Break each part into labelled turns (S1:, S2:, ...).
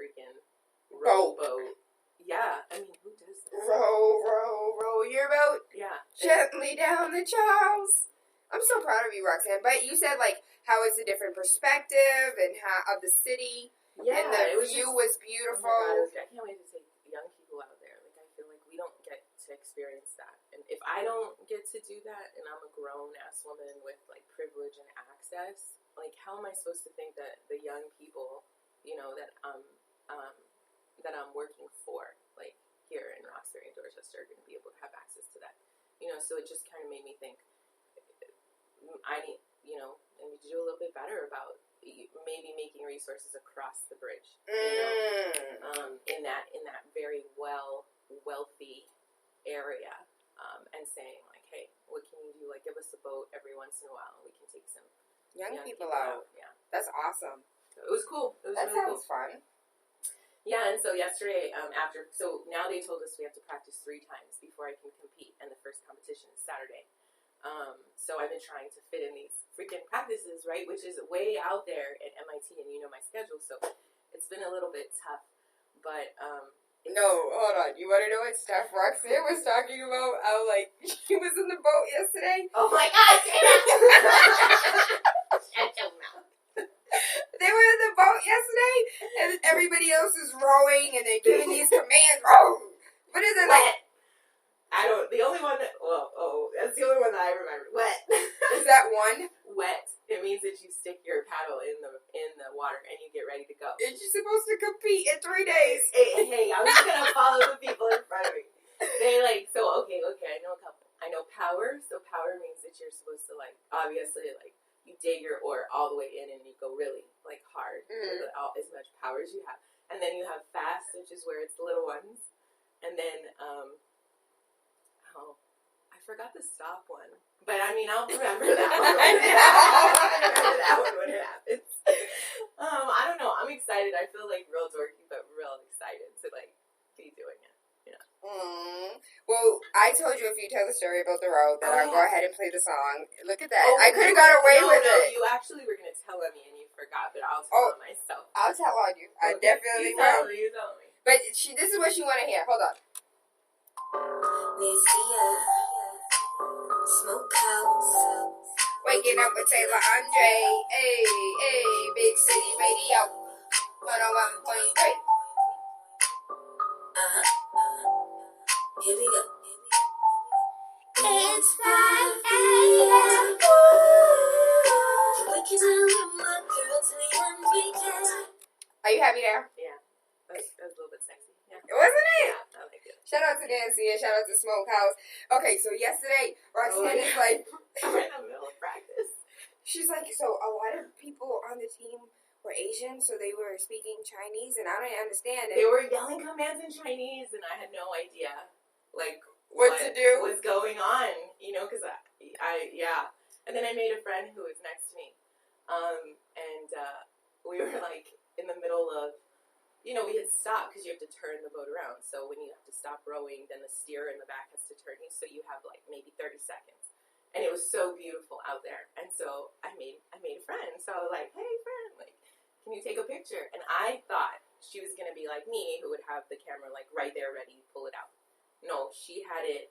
S1: freaking
S2: boat.
S1: Yeah, I mean, who does that?
S2: Row your boat.
S1: Yeah.
S2: Gently down the Charles. I'm so proud of you, Roxanne. But you said, like, how it's a different perspective and how of the city.
S1: Yeah.
S2: And the view was beautiful.
S1: Oh my God, I can't wait to take young people out there. Like, I feel like we don't get to experience that. And if I don't get to do that, and I'm a grown-ass woman with, like, privilege and access, like, how am I supposed to think that the young people, you know, that I'm working for, like, here in Roxbury and Dorchester are going to be able to have access to that. You know, so it just kind of made me think I need to do a little bit better about maybe making resources across the bridge, in that very wealthy area, and saying, like, hey, what can you do? Like, give us a boat every once in a while, and we can take some
S2: young people out. Yeah, that's awesome.
S1: So it was cool. It was
S2: that
S1: really
S2: sounds fun.
S1: Yeah, and so yesterday, so now they told us we have to practice 3 times before I can compete, and the first competition is Saturday. So I've been trying to fit in these freaking practices, right, which is way out there at MIT, and you know my schedule, so it's been a little bit tough, but,
S2: no, hold on. You want to know what Steph Roxanne was talking about? How, like, she was in the boat yesterday.
S1: Oh my God, shut your mouth.
S2: They were in the boat yesterday, and everybody else is rowing, and they're giving these commands. Row! What is it like?
S1: The only one that, that's the only one that I remember. Wet.
S2: Is that one?
S1: Wet. It means that you stick your paddle in the water and you get ready to go.
S2: And you're supposed to compete in 3 days.
S1: Hey, I'm just going to follow the people in front of me. They okay, I know a couple. I know power. So power means that you're supposed to, like, obviously, like, you dig your oar all the way in and you go really, like, hard with as much power as you have. And then you have fast, which is where it's the little ones. And then, I forgot the stop one. But, I mean, I'll remember that one. I'll remember that one when it happens. I don't know. I'm excited. I feel, like, real dorky, but real excited to, like, be doing it. You know?
S2: Well, I told you if you tell the story about the road, then I'll go ahead and play the song. Look at that.
S1: Oh,
S2: I could have got away with it.
S1: You actually were going to tell on me and you forgot, but I'll tell on myself.
S2: I'll tell on you. I definitely
S1: will. You tell me.
S2: But this is what she want to hear. Hold on.
S3: Smokehouse.
S2: Waking up with TaylaAndre. Hey, big city radio. 101.3.
S3: Here we go. It's 5 a.m. You're waking up with my girl TaylaAndre.
S2: Are you happy now?
S1: Yeah. That was a little bit sexy. Yeah.
S2: Wasn't it?
S1: Yeah, I like it.
S2: Shout out to Nancy and shout out to Smokehouse. Okay, so yesterday, Roxanne is like...
S1: I'm in the middle of practice.
S2: She's like, so a lot of people on the team were Asian, so they were speaking Chinese, and I didn't understand it.
S1: They were yelling commands in Chinese, and I had no idea, like,
S2: what to do
S1: was going on, you know, because yeah. And then I made a friend who was next to me, and we were, like, in the middle of, you know, we had stopped because you have to turn the boat around. So when you have to stop rowing, then the steer in the back has to turn you. So you have, like, maybe 30 seconds. And it was so beautiful out there. And so I made a friend. So I was like, hey, friend, like, can you take a picture? And I thought she was going to be like me, who would have the camera, like, right there ready to pull it out. No, she had it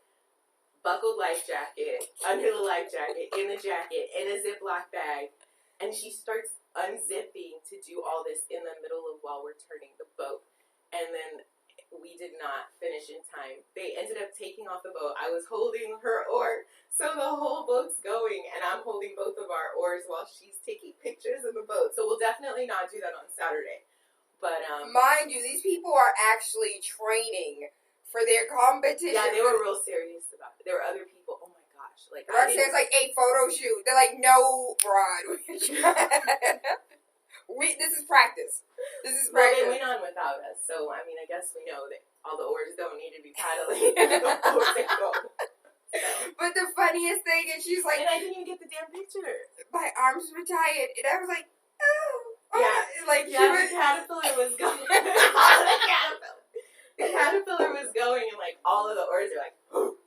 S1: buckled life jacket, under the life jacket, in the jacket, in a Ziploc bag. And she starts unzipping to do all this in the middle of while we're turning the boat, and then we did not finish in time. They ended up taking off the boat. I was holding her oar, so the whole boat's going, and I'm holding both of our oars while she's taking pictures of the boat. So we'll definitely not do that on Saturday. But
S2: mind you, these people are actually training for their competition.
S1: Yeah, they were real serious about it. There were other people. Oh my gosh, like
S2: Roxanne's like a photo shoot. They're like, no, Rod. This is practice.
S1: Well, they went on without us, so I mean, I guess we know that all the oars don't need to be paddling.
S2: But the funniest thing is, she's like,
S1: and I didn't even get the damn picture.
S2: My arms were tired, and I was like, oh,
S1: yeah,
S2: like
S1: yeah. The caterpillar was going. The caterpillar was going, and like all of the oars are like, oh,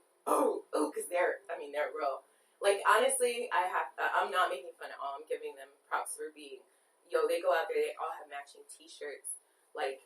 S1: because they're real. Like, honestly, I'm not making fun at all. I'm giving them props for being, they go out there, they all have matching t-shirts. Like,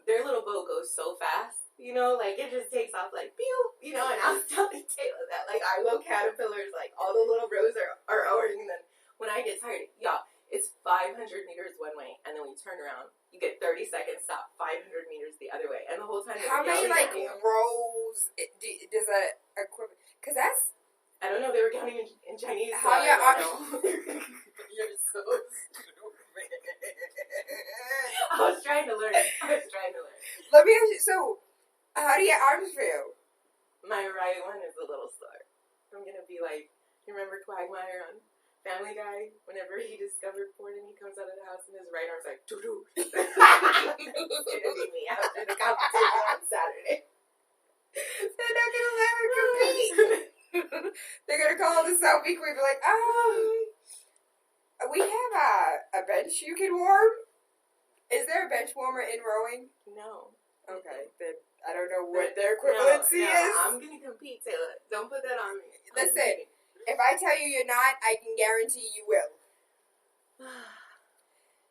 S1: their little boat goes so fast, you know, like it just takes off like pew, you know. And I was telling Tayla that like our little caterpillars, like all the little rows are oaring, and then when I get tired, y'all, it's 500 meters one way, and then when you turn around, you get 30 seconds stop, 500 meters the other way, and the whole time.
S2: How many like rows does that equivalent? Because that's,
S1: I don't know. They were counting in Chinese.
S2: How
S1: so
S2: you
S1: I don't know.
S2: You're so stupid.
S1: I was trying to learn.
S2: Let me ask you, so how do your arms feel?
S1: My right one is a little sore. I'm gonna be like, you remember Quagmire on Family Guy? Whenever he discovered porn and he comes out of the house and his right arm's like, doo-doo. It's gonna be me after the competition on Saturday.
S2: They're not gonna let her compete. They're gonna call the selfie queen, be like, we have a bench you can warm. Is there a bench warmer in rowing?
S1: No.
S2: Okay, then I don't know what their equivalency is.
S1: I'm gonna compete, Tayla. Don't put that on me.
S2: Listen, if I tell you you're not, I can guarantee you will.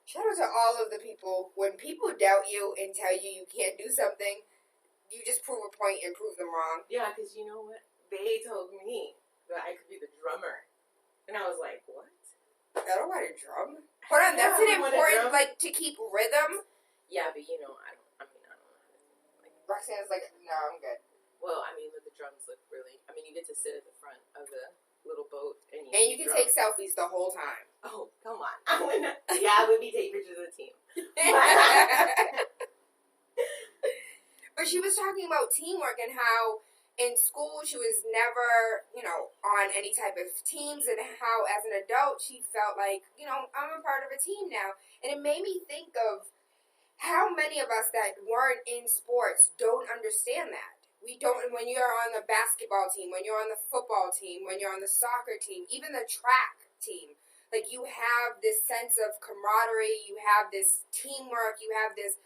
S2: Shout out to all of the people. When people doubt you and tell you you can't do something, you just prove a point and prove them wrong.
S1: Yeah, because you know what? They told me that I could be the drummer. And I was like, what?
S2: I don't want to drum. Hold on, that's an important, like, to keep rhythm.
S1: Yeah, but you know, I don't know how to like,
S2: Roxanne's like, no, I'm good.
S1: well, I mean, but the drums look really, I mean, you get to sit at the front of the little boat and
S2: you can take selfies the whole time.
S1: Oh, come on. I would be taking pictures of the team.
S2: But she was talking about teamwork and how in school she was never, on any type of teams, and how as an adult she felt like, I'm a part of a team now. And it made me think of how many of us that weren't in sports don't understand that. We don't, when you're on the basketball team, when you're on the football team, when you're on the soccer team, even the track team, like you have this sense of camaraderie, you have this teamwork, you have this,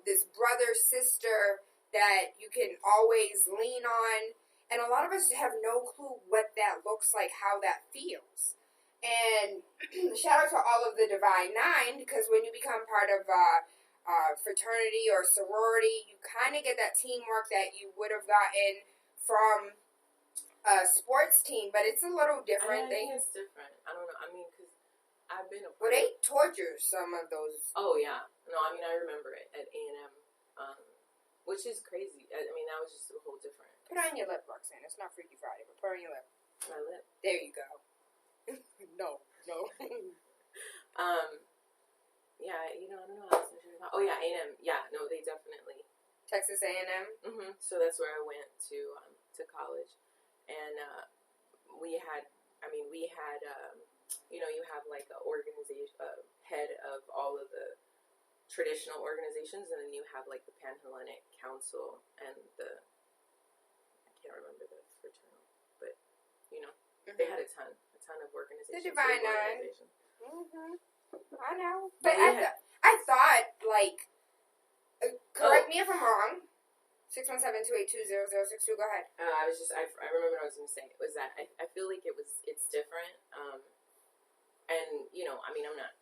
S2: this brother, sister that you can always lean on. And a lot of us have no clue what that looks like, how that feels. And shout out to all of the Divine Nine, because when you become part of fraternity or sorority, you kind of get that teamwork that you would have gotten from a sports team, but it's a little different.
S1: I think it's different. I don't know. I mean, because I've been a part.
S2: Well, they torture some of those.
S1: Oh, yeah. No, I mean, I remember it at A&M, which is crazy. I mean, that was just a whole different.
S2: Put it on your lip, Roxanne. It's not Freaky Friday, but put it on your lip.
S1: My lip?
S2: There you go. No.
S1: Yeah, I don't know how else I'm sure. Oh, yeah, A&M. Yeah, no, they definitely.
S2: Texas A&M?
S1: Mm-hmm. So that's where I went to college. And we had, you have like an organization, head of all of the traditional organizations, and then you have like the Pan-Hellenic Council and I can't remember the fraternal, but, they had a ton of organizations.
S2: The Divine Nine. Mm-hmm. I know. But I thought, like, correct me if I'm wrong, 617-282-0062, go ahead.
S1: I remember what I was going to say, was that I feel like it's different, and, I'm not,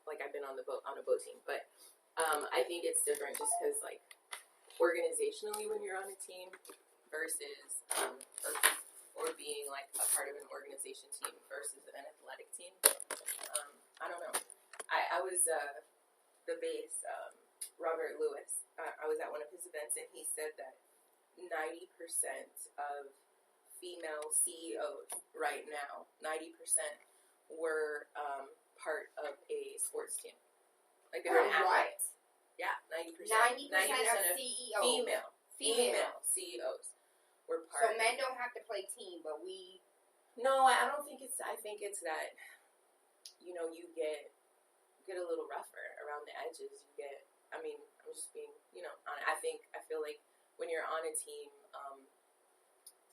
S1: like, I've been on a boat team, but I think it's different just because, like, organizationally when you're on a team versus, or being, like, a part of an organization team versus an athletic team, I don't know. I was, the bass, Robert Lewis, I was at one of his events, and he said that 90% of female CEOs right now, 90% were part of a sports team. Like they were an athlete. Yeah, 90%.
S2: 90% of CEOs.
S1: Female CEOs were part.
S2: So men don't have to play team, but we...
S1: No, I don't think it's... I think it's that, you get a little rougher around the edges. You get... I'm just being, I feel like when you're on a team,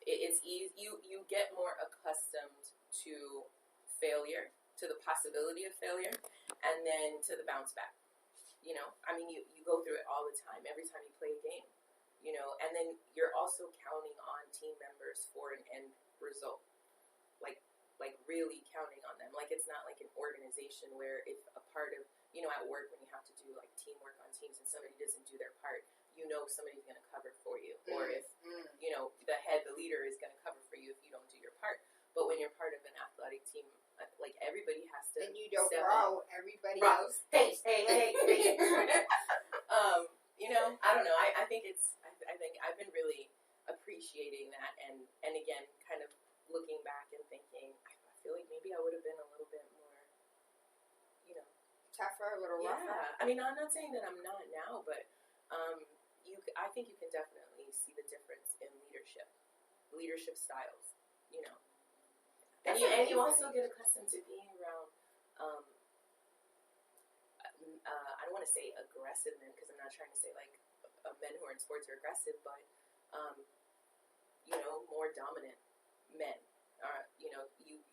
S1: it's easy. You get more accustomed to failure, to the possibility of failure, and then to the bounce back. You go through it all the time, every time you play a game, and then you're also counting on team members for an end result, like really counting on them. Like, it's not like an organization where if a part of you know, at work when you have to do like teamwork on teams and somebody doesn't do their part, you know somebody's going to cover for you. Or if, you know, the leader is going to cover for you if you don't do your part. But when you're part of an athletic team, like everybody has to.
S2: And you don't grow, everybody else.
S1: Hey. You know, I don't know. I think I think I've been really appreciating that, and again, kind of looking back and thinking, I feel like maybe I would have been a little bit more, you know,
S2: tougher, a little rougher.
S1: I mean, I'm not saying that I'm not now, but I think you can definitely see the difference in leadership styles. You know, and you also get accustomed to being around. I don't want to say aggressive men, because I'm not trying to say like men who are in sports are aggressive, but you know, more dominant men. You know,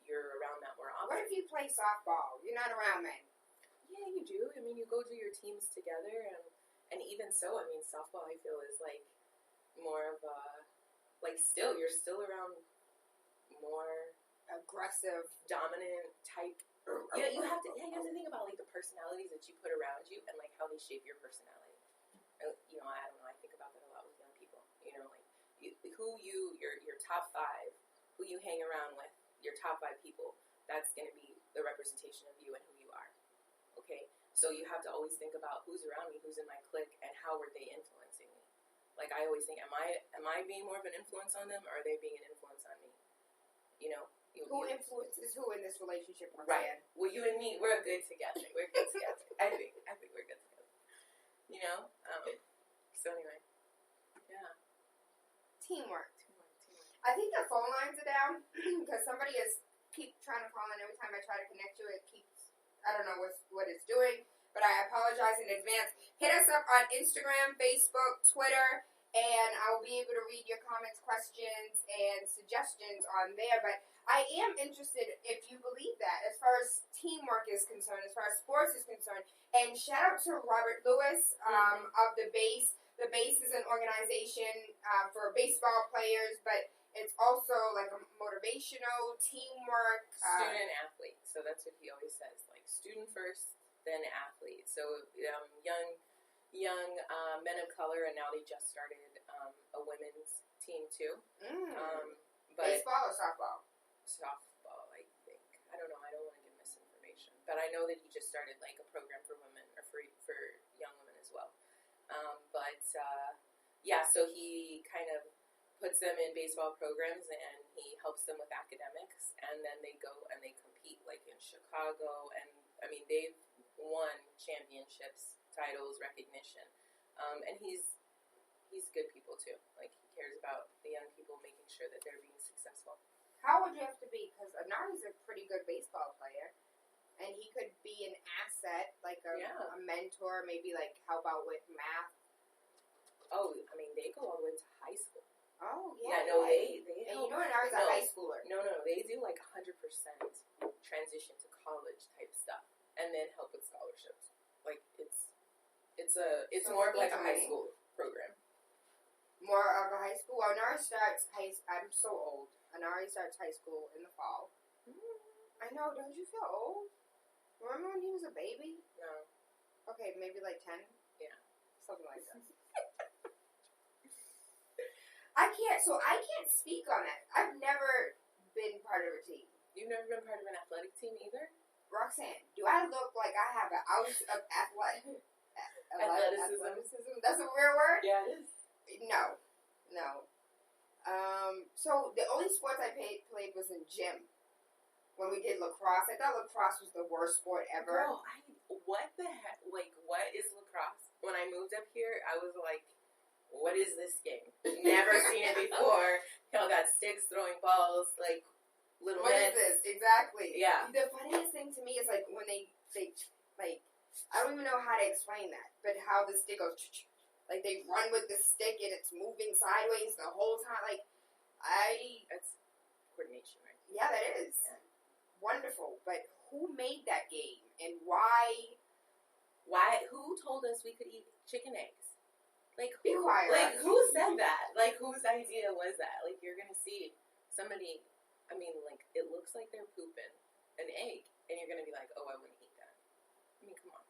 S1: you're around that more often.
S2: What if you play softball? You're not around men.
S1: Yeah, you do. I mean, you go do your teams together, and even so, I mean, softball I feel is like more of a you're still around more
S2: aggressive,
S1: dominant type. You have to think about like the personalities that you put around you and like how they shape your personality. You know, I don't know. I think about that a lot with young people. You know, like your top 5, who you hang around with, your top 5 people. That's going to be the representation of you and who you are. Okay, so you have to always think about who's around me, who's in my clique, and how were they influencing me. Like I always think, am I being more of an influence on them, or are they being an influence on me? You know.
S2: Who influences who in this relationship?
S1: Right. Well, you and me, we're good together. We're good together. I think we're good together. You know? So anyway. Yeah.
S2: Teamwork. I think the phone lines are down because somebody keep trying to call in. Every time I try to connect you, it keeps, I don't know what it's doing, but I apologize in advance. Hit us up on Instagram, Facebook, Twitter, and I'll be able to read your comments, questions, and suggestions on there. But I am interested if you believe that as far as teamwork is concerned, as far as sports is concerned. And shout out to Robert Lewis of The Base. The Base is an organization for baseball players, but it's also like a motivational teamwork.
S1: Student athlete. So that's what he always says. Like student first, then athlete. So young men of color, and now they just started a women's team too. But
S2: baseball or softball?
S1: Softball, I think. I don't know. I don't want to give misinformation, but I know that he just started like a program for women or for young women as well. So he kind of puts them in baseball programs and he helps them with academics, and then they go and they compete like in Chicago, and I mean they've won championships, titles, recognition, and he's good people too. Like he cares about the young people, making sure that they're being successful.
S2: How would you have to be? Because Anari's a pretty good baseball player, and he could be an asset, like a mentor, maybe like help out with math.
S1: Oh, I mean, they go all the way to high school.
S2: Oh,
S1: yeah.
S2: Yeah,
S1: No, they
S2: and you know Anari's a high schooler.
S1: No, they do like 100% transition to college type stuff, and then help with scholarships. Like it's more of like a high school program.
S2: More of a high school. Well, Anari starts I'm so old. Anari starts high school in the fall. I know. Don't you feel old? Remember when he was a baby?
S1: No.
S2: Okay, maybe like 10.
S1: Yeah.
S2: Something like that. I can't speak on it. I've never been part of a team.
S1: You've never been part of an athletic team either?
S2: Roxanne, do I look like I have an ounce of athleticism? That's a weird word?
S1: Yeah, it is.
S2: No. So the only sports I played was in gym. When we did lacrosse. I thought lacrosse was the worst sport ever.
S1: Girl, what the heck? Like, what is lacrosse? When I moved up here, I was like, what is this game? Never seen it before. Y'all got sticks throwing balls, like little
S2: What
S1: nets.
S2: is this? Exactly.
S1: Yeah.
S2: The funniest thing to me is like when they like, I don't even know how to explain that, but how the stick goes, like they run with the stick and it's moving sideways the whole time. Like,
S1: That's coordination, right?
S2: Yeah, that is.
S1: Yeah.
S2: Wonderful. But who made that game and why?
S1: Who told us we could eat chicken eggs? Like,
S2: Be quiet.
S1: Like, who said that? Like, whose idea was that? Like, you're gonna see somebody, I mean, like, it looks like they're pooping an egg, and you're gonna be like, oh, I wouldn't eat that. I mean, come on.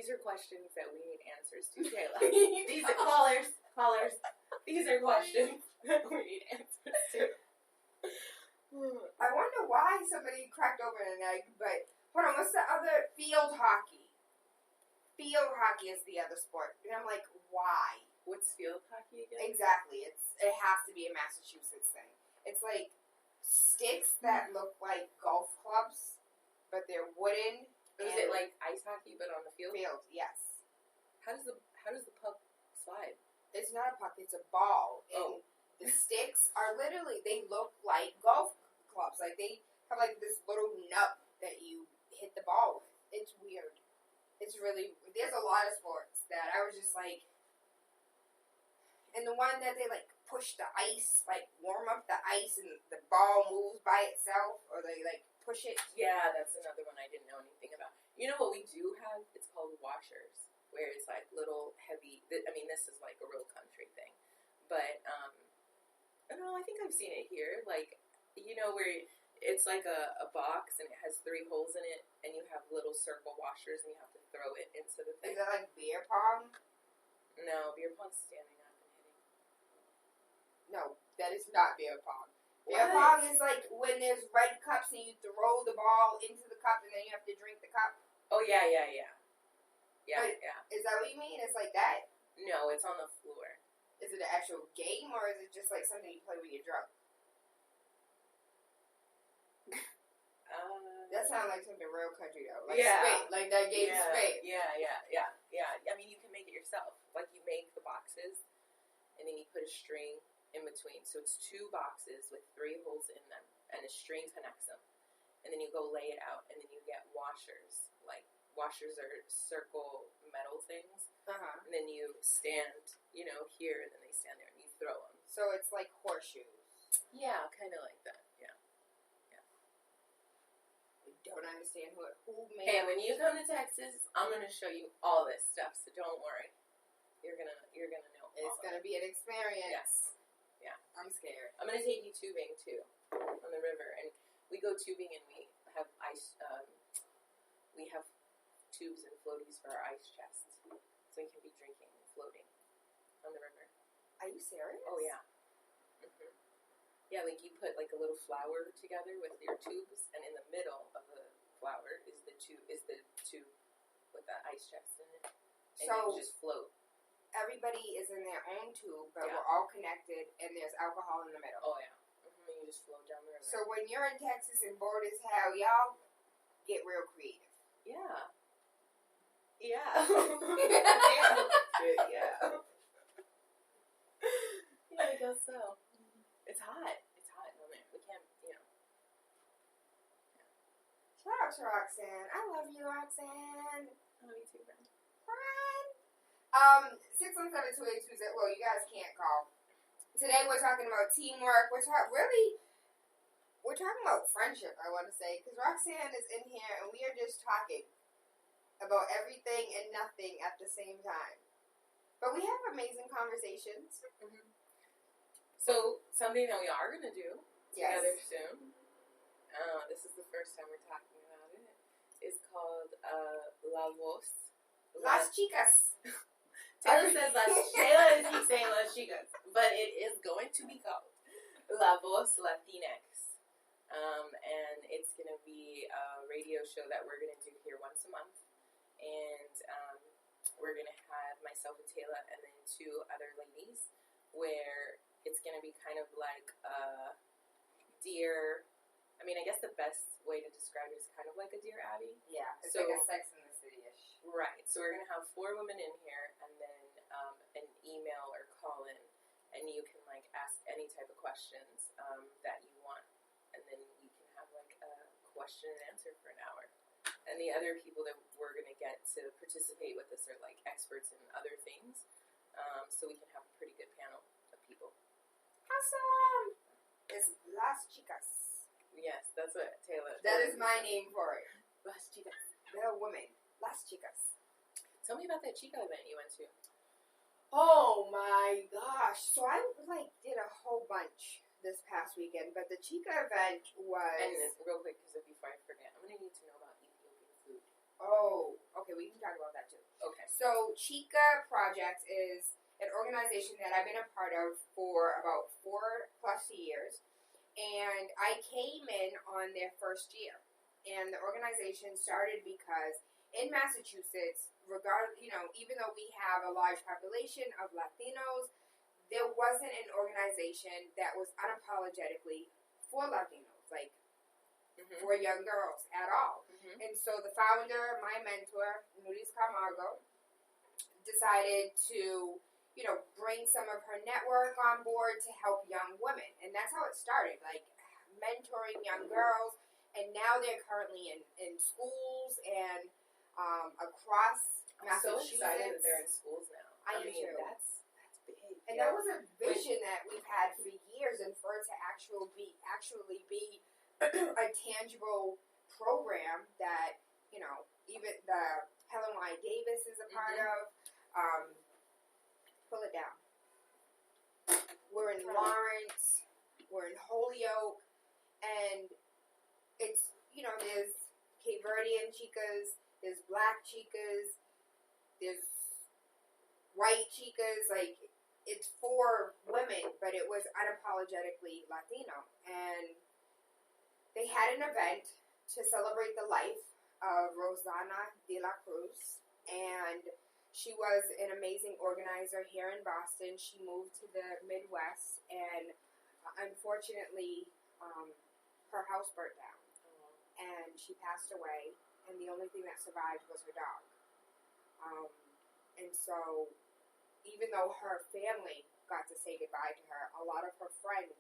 S1: These are questions that we need answers to, Tayla. These are callers. These are questions that we need answers to.
S2: I wonder why somebody cracked open an egg, but hold on, what's the other? Field hockey. Field hockey is the other sport. And I'm like, why?
S1: What's field hockey again?
S2: Exactly. It has to be a Massachusetts thing. It's like sticks that look like golf clubs, but they're wooden.
S1: Is it like ice hockey but on the field?
S2: Field, yes.
S1: How does the puck slide?
S2: It's not a puck, it's a ball. And the sticks are literally, they look like golf clubs. Like they have like this little nut that you hit the ball with. It's weird. It's really, there's a lot of sports that I was just like, and the one that they like push the ice, like warm up the ice and the ball moves by itself, or they like push it.
S1: Yeah, that's another one I didn't know anything about. You know what we do have? It's called washers, where it's like little heavy, I mean, this is like a real country thing. But, I don't know, I think I've seen it here. Like, you know, where it's like a box and it has 3 holes in it, and you have little circle washers and you have to throw it into the thing.
S2: Is that like beer pong?
S1: No, beer pong's standing up and hitting.
S2: No, that is not beer pong.
S1: What?
S2: Beer pong is like when there's red cups and you throw the ball into the cup and then you have to drink the cup.
S1: Oh, yeah. Yeah,
S2: But
S1: yeah.
S2: Is that what you mean? It's like that?
S1: No, it's on the floor.
S2: Is it an actual game or is it just like something you play when you're drunk? That sounds like something real country though. Like Spade. Like that game Spade.
S1: Yeah. I mean, you can make it yourself. Like you make the boxes and then you put a string in between. So it's 2 boxes with 3 holes in them and a string connects them. And then you go lay it out and then you get washers. Like washers are circle metal things. And then you stand, you know, here and then they stand there and you throw them.
S2: So it's like horseshoes.
S1: Yeah, kind of like that. Yeah.
S2: Don't understand who made
S1: Hey, when you come to Texas, I'm gonna show you all this stuff, so don't worry. You're gonna know.
S2: It's gonna be an experience.
S1: Yes. Yeah.
S2: I'm scared.
S1: I'm gonna take you tubing too on the river, and we go tubing and we have ice. We have tubes and floaties for our ice chests, so we can be drinking and floating on the river.
S2: Are you serious?
S1: Oh yeah. Yeah, like you put like a little flower together with your tubes, and in the middle of the flower is the tube with the ice chest in it, and
S2: so
S1: you just float.
S2: Everybody is in their own tube, but
S1: Yeah.
S2: we're all connected, and there's alcohol in the middle.
S1: Oh yeah, and you just float down the river.
S2: So when you're in Texas and bored as hell, y'all get real creative.
S1: Yeah. Yeah. Yeah. I guess so. It's hot. It's hot down there. We can't, you know.
S2: Shout out to Roxanne. I love you, Roxanne.
S1: Oh, you too, friend.
S2: Friend. 617-282. Well, you guys can't call. Today we're talking about teamwork. We're talking about friendship, I want to say, because Roxanne is in here and we are just talking about everything and nothing at the same time. But we have amazing conversations.
S1: So, something that we are going to do together
S2: Yes.
S1: soon, this is the first time we're talking about it, is called La Voz.
S2: Las Chicas.
S1: Tayla says Tayla keeps saying Las Chicas, but it is going to be called La Voz Latinx. And it's going to be a radio show that we're going to do here once a month. And we're going to have myself and Tayla and then 2 other ladies where it's going to be kind of like a Dear, I mean, I guess the best way to describe it is kind of like a Dear Abby.
S2: Yeah, it's
S1: So-
S2: like a Sex in the City-ish.
S1: Right. So we're going to have 4 women in here and then an email or call in, and you can like ask any type of questions that you want, and then you can have like a question and answer for an hour. And the other people that we're going to get to participate with us are like experts in other things, so we can have a pretty good panel of people.
S2: Awesome! It's Las Chicas.
S1: Yes, that's what Tayla.
S2: That is my name for it.
S1: Las Chicas.
S2: The woman. Las Chicas.
S1: Tell me about that Chica event you went to.
S2: Oh my gosh. So I did a whole bunch this past weekend, but the Chica event was...
S1: And real quick, because before I forget, I'm going to need to know about Ethiopian food.
S2: Oh, okay, we can talk about that too.
S1: Okay.
S2: So Chica Project is an organization that I've been a part of for about 4+ years, and I came in on their first year. And the organization started because in Massachusetts, even though we have a large population of Latinos, there wasn't an organization that was unapologetically for Latinos, like for young girls at all. And so the founder, my mentor, Nuris Camargo, decided to, bring some of her network on board to help young women. And that's how it started, like mentoring young girls. And now they're currently in schools and across
S1: I'm so
S2: Massachusetts.
S1: excited that they're in schools now.
S2: I am too.
S1: That's big.
S2: And that was a vision that we've had for years, and for it to actually be a tangible program that, even the Helen Y. Davis is a part of. Pull it down. We're in Lawrence, we're in Holyoke, and it's, there's Cape Verdean chicas, there's black chicas, there's white chicas, like, it's for women, but it was unapologetically Latino. And they had an event to celebrate the life of Rosana de la Cruz, and she was an amazing organizer here in Boston. She moved to the Midwest, and unfortunately, her house burnt down, and she passed away, and the only thing that survived was her dog. And so, even though her family got to say goodbye to her, a lot of her friends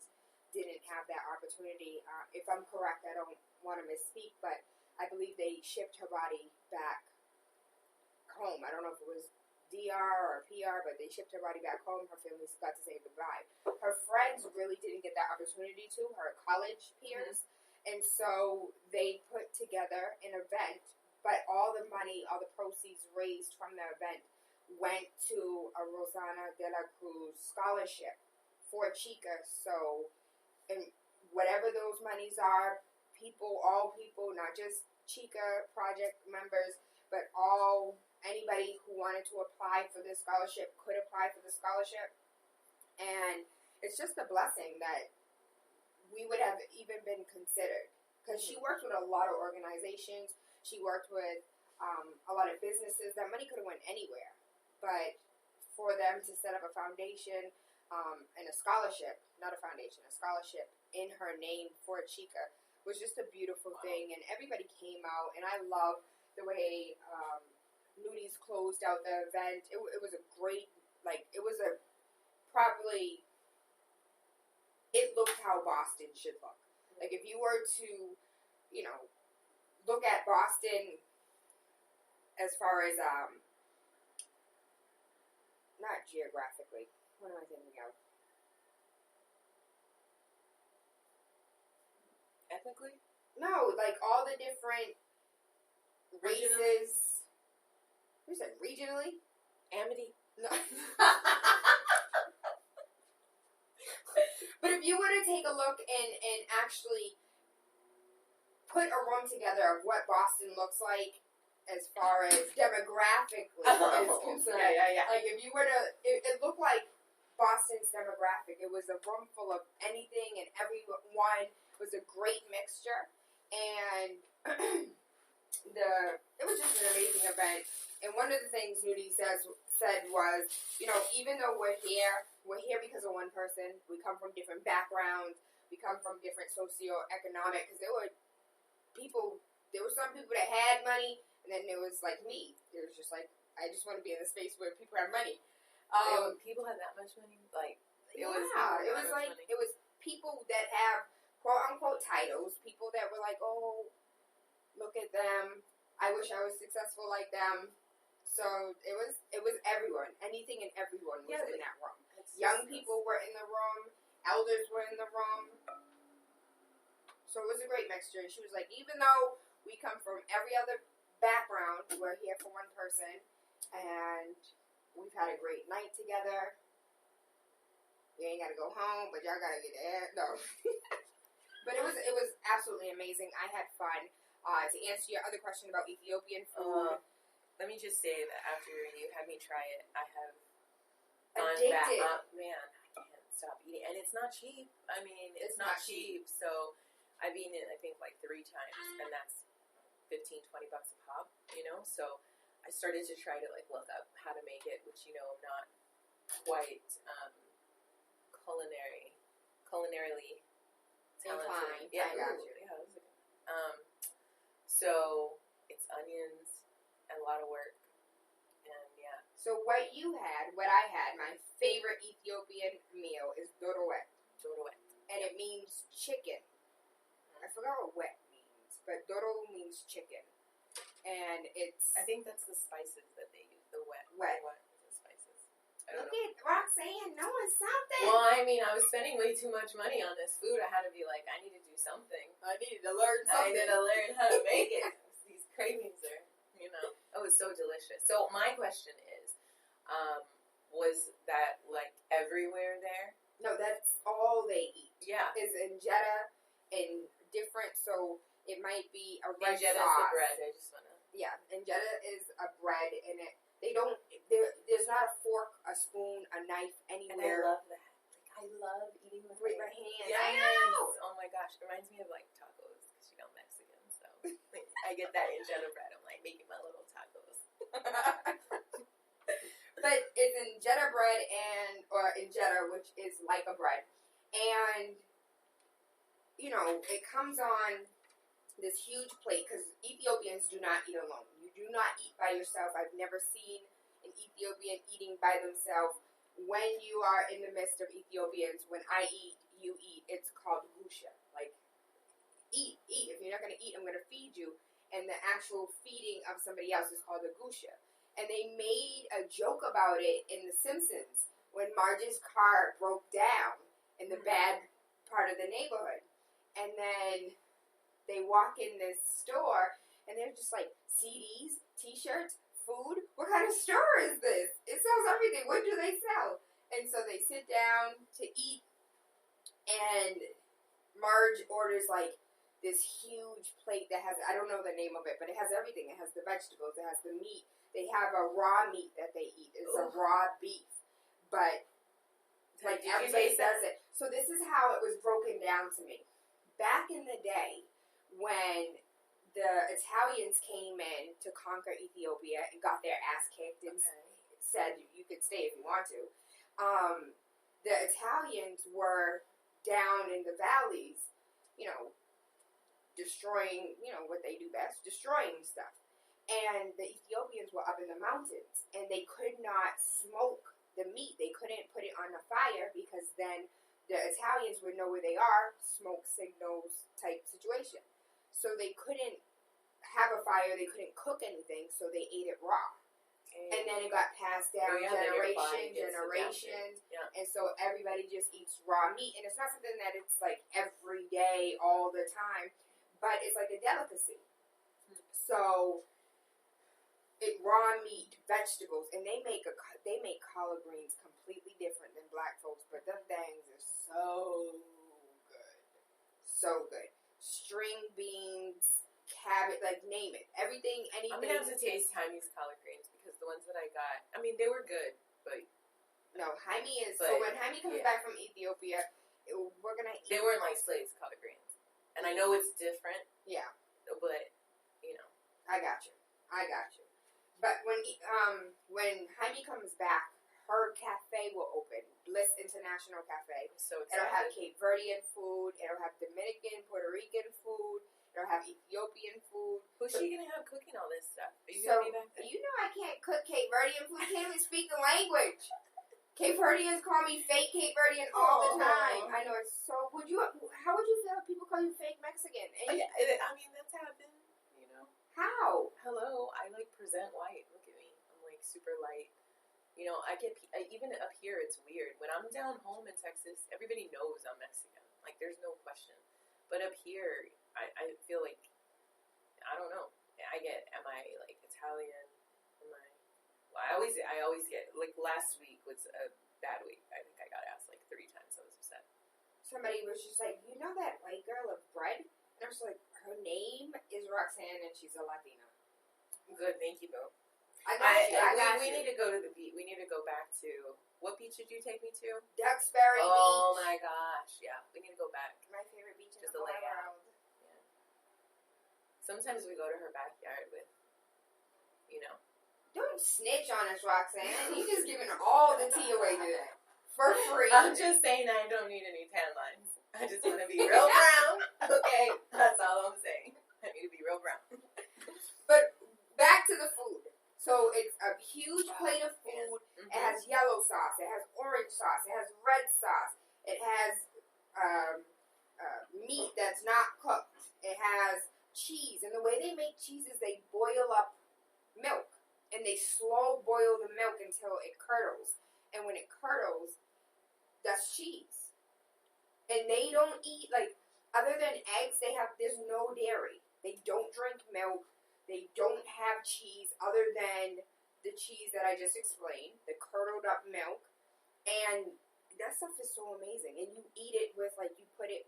S2: didn't have that opportunity. If I'm correct, I don't want to misspeak, but I believe they shipped her body back home. I don't know if it was DR or PR, but they shipped her body back home. Her family got to say goodbye. Her friends really didn't get that opportunity to, her college peers. And so they put together an event, but all the money, all the proceeds raised from the event went to a Rosana de la Cruz scholarship for Chica. So, and whatever those monies are, all people, not just Chica project members, but anybody who wanted to apply for this scholarship could apply for the scholarship. And it's just a blessing that we would have even been considered. Because she worked with a lot of organizations. She worked with a lot of businesses. That money could have went anywhere. But for them to set up a foundation and a scholarship, not a foundation, a scholarship in her name for Chica was just a beautiful thing. And everybody came out. And I love the way Nudi's closed out the event. It was a great, it was it looked how Boston should look. Like, if you were to, look at Boston as far as, not geographically, what am I thinking of?
S1: Ethnically?
S2: No, like all the different races. Who said regionally?
S1: Amity.
S2: No. But if you were to take a look and actually put a room together of what Boston looks like as far as demographically is concerned.
S1: Yeah.
S2: Like, if you were to, it looked like Boston's demographic. It was a room full of anything and everyone. It was a great mixture. And it was just an amazing event. And one of the things Nudie said was, even though we're here because of one person. We come from different backgrounds. We come from different socioeconomic, because there were some people that had money, and then there was like me. It was just like, I just want to be in a space where people have money.
S1: People had that much money?
S2: It was people that have quote unquote titles, people that were like, oh, look at them, I wish I was successful like them. So it was everyone, anything and everyone was in that room. Young people were in the room, elders were in the room. So it was a great mixture. And she was like, even though we come from every other background, we're here for one person, and we've had a great night together. You ain't gotta go home, but y'all gotta get there. No. But it was absolutely amazing. I had fun. To answer your other question about Ethiopian food,
S1: let me just say that after you had me try it, I have gone
S2: addicted.
S1: back. Man, I can't stop eating, and it's not cheap. I mean, it's not cheap. So I've eaten it, I think, like 3 times, and that's $15-20 a pop. You know, so I started to try to like look up how to make it, which I'm not quite culinarily talented.
S2: Yeah, I got you.
S1: Yeah, that was good. So it's onions and a lot of work, and yeah.
S2: So what I had, my favorite Ethiopian meal is dorowet.
S1: Dorowet.
S2: And it means chicken. I forgot what wet means, but doro means chicken. And it's...
S1: I think that's the spices that they use, the wet.
S2: Wet.
S1: The spices. I don't
S2: Look
S1: know.
S2: at Roxanne knowing something.
S1: Well, I mean, I was spending way too much money on this food. I had to be like, I need to do something.
S2: I needed to learn
S1: I
S2: something.
S1: needed to learn how to make it. These cravings are, it was so delicious. So my question is, was that like everywhere there?
S2: No, that's all they eat.
S1: Yeah.
S2: Is injera and different, so it might be a red
S1: Injera's
S2: sauce.
S1: the bread. I just want to.
S2: Yeah, injera is a bread, and there's not a fork, a spoon, a knife
S1: And I
S2: anywhere.
S1: love that. Like, I love eating with
S2: my hands.
S1: Yes.
S2: I know.
S1: Oh my gosh, it reminds me of like tacos because Mexican. So like, I get that injera bread. I'm like making my little tacos.
S2: But it's injera bread or injera, which is like a bread, and it comes on this huge plate because Ethiopians do not eat alone. You do not eat by yourself. I've never seen an Ethiopian eating by themselves. When you are in the midst of Ethiopians, when I eat, you eat. It's called gusha. Like, eat. If you're not going to eat, I'm going to feed you. And the actual feeding of somebody else is called a gusha. And they made a joke about it in The Simpsons when Marge's car broke down in the bad part of the neighborhood. And then they walk in this store, and they're just like, CDs, T-shirts, food? What kind of store is this? It sells everything. What do they sell? And so they sit down to eat, and Marge orders like this huge plate that has, I don't know the name of it, but it has everything. It has the vegetables. It has the meat. They have a raw meat that they eat. It's a raw beef. But like everybody does it. So this is how it was broken down to me. Back in the day when the Italians came in to conquer Ethiopia and got their ass kicked and said you could stay if you want to, the Italians were down in the valleys, destroying, what they do best, destroying stuff. And the Ethiopians were up in the mountains, and they could not smoke the meat. They couldn't put it on a fire because then the Italians would know where they are, smoke signals type situation. So they couldn't have a fire, they couldn't cook anything, so they ate it raw. And then it got passed down generations.
S1: Yeah.
S2: And so everybody just eats raw meat. And it's not something that it's like every day, all the time, but it's like a delicacy. So raw meat, vegetables, and they make collard greens completely different than black folks, but them things are so good. So good. String beans, cabbage, like name it. Everything, anything.
S1: I'm going to have to taste Jaime's collard greens because the ones that I got, I mean, they were good, but...
S2: No, Jaime is... So when Jaime comes back from Ethiopia, we're going to eat...
S1: They weren't like Slade's collard greens. And I know it's different.
S2: Yeah.
S1: But,
S2: I got you. But when Jaime comes back, her cafe will open, Bliss International Cafe.
S1: So
S2: it'll have Cape Verdean food, it'll have Dominican, Puerto Rican food, it'll have Ethiopian food.
S1: Who's she going to have cooking all this stuff? Are you
S2: So,
S1: going to be back there?
S2: you know I can't cook Cape Verdean food, I can't even speak the language. Cape Verdeans call me fake Cape Verdean all the time. I know, it's so... how would you feel if people call you fake Mexican? And
S1: I mean, that's happened.
S2: How?
S1: Hello, I present white. Look at me. I'm super light. I get even up here. It's weird when I'm down home in Texas. Everybody knows I'm Mexican. There's no question. But up here, I feel like I don't know. Am I Italian? Well, I always get last week was a bad week. I think I got asked 3 times. I was upset.
S2: Somebody was just like, that white girl of bread, and I was like, Her name is Roxanne, and she's a Latina.
S1: Good, thank you, Boo.
S2: I got
S1: we
S2: you.
S1: need to go to the beach. We need to go back to, what beach did you take me to?
S2: Duxbury Beach.
S1: Oh my gosh, yeah. We need to go back.
S2: My favorite beach in
S1: Just
S2: the
S1: to
S2: whole
S1: lay out.
S2: world.
S1: Yeah. Sometimes we go to her backyard with, you know.
S2: Don't snitch on us, Roxanne. You just giving all the tea away today. For free.
S1: I'm just saying I don't need any tan lines. I just want to be real brown. Okay, that's all I'm saying. I need to be real brown.
S2: But back to the food. So it's a huge plate of food.
S1: Mm-hmm.
S2: It has yellow sauce. It has orange sauce. It has red sauce. It has meat that's not cooked. It has cheese. And the way they make cheese is they boil up milk. And they slow boil the milk until it curdles. And when it curdles, that's cheese. And they don't eat, like, other than eggs, there's no dairy. They don't drink milk. They don't have cheese other than the cheese that I just explained, the curdled up milk. And that stuff is so amazing. And you eat it with, like,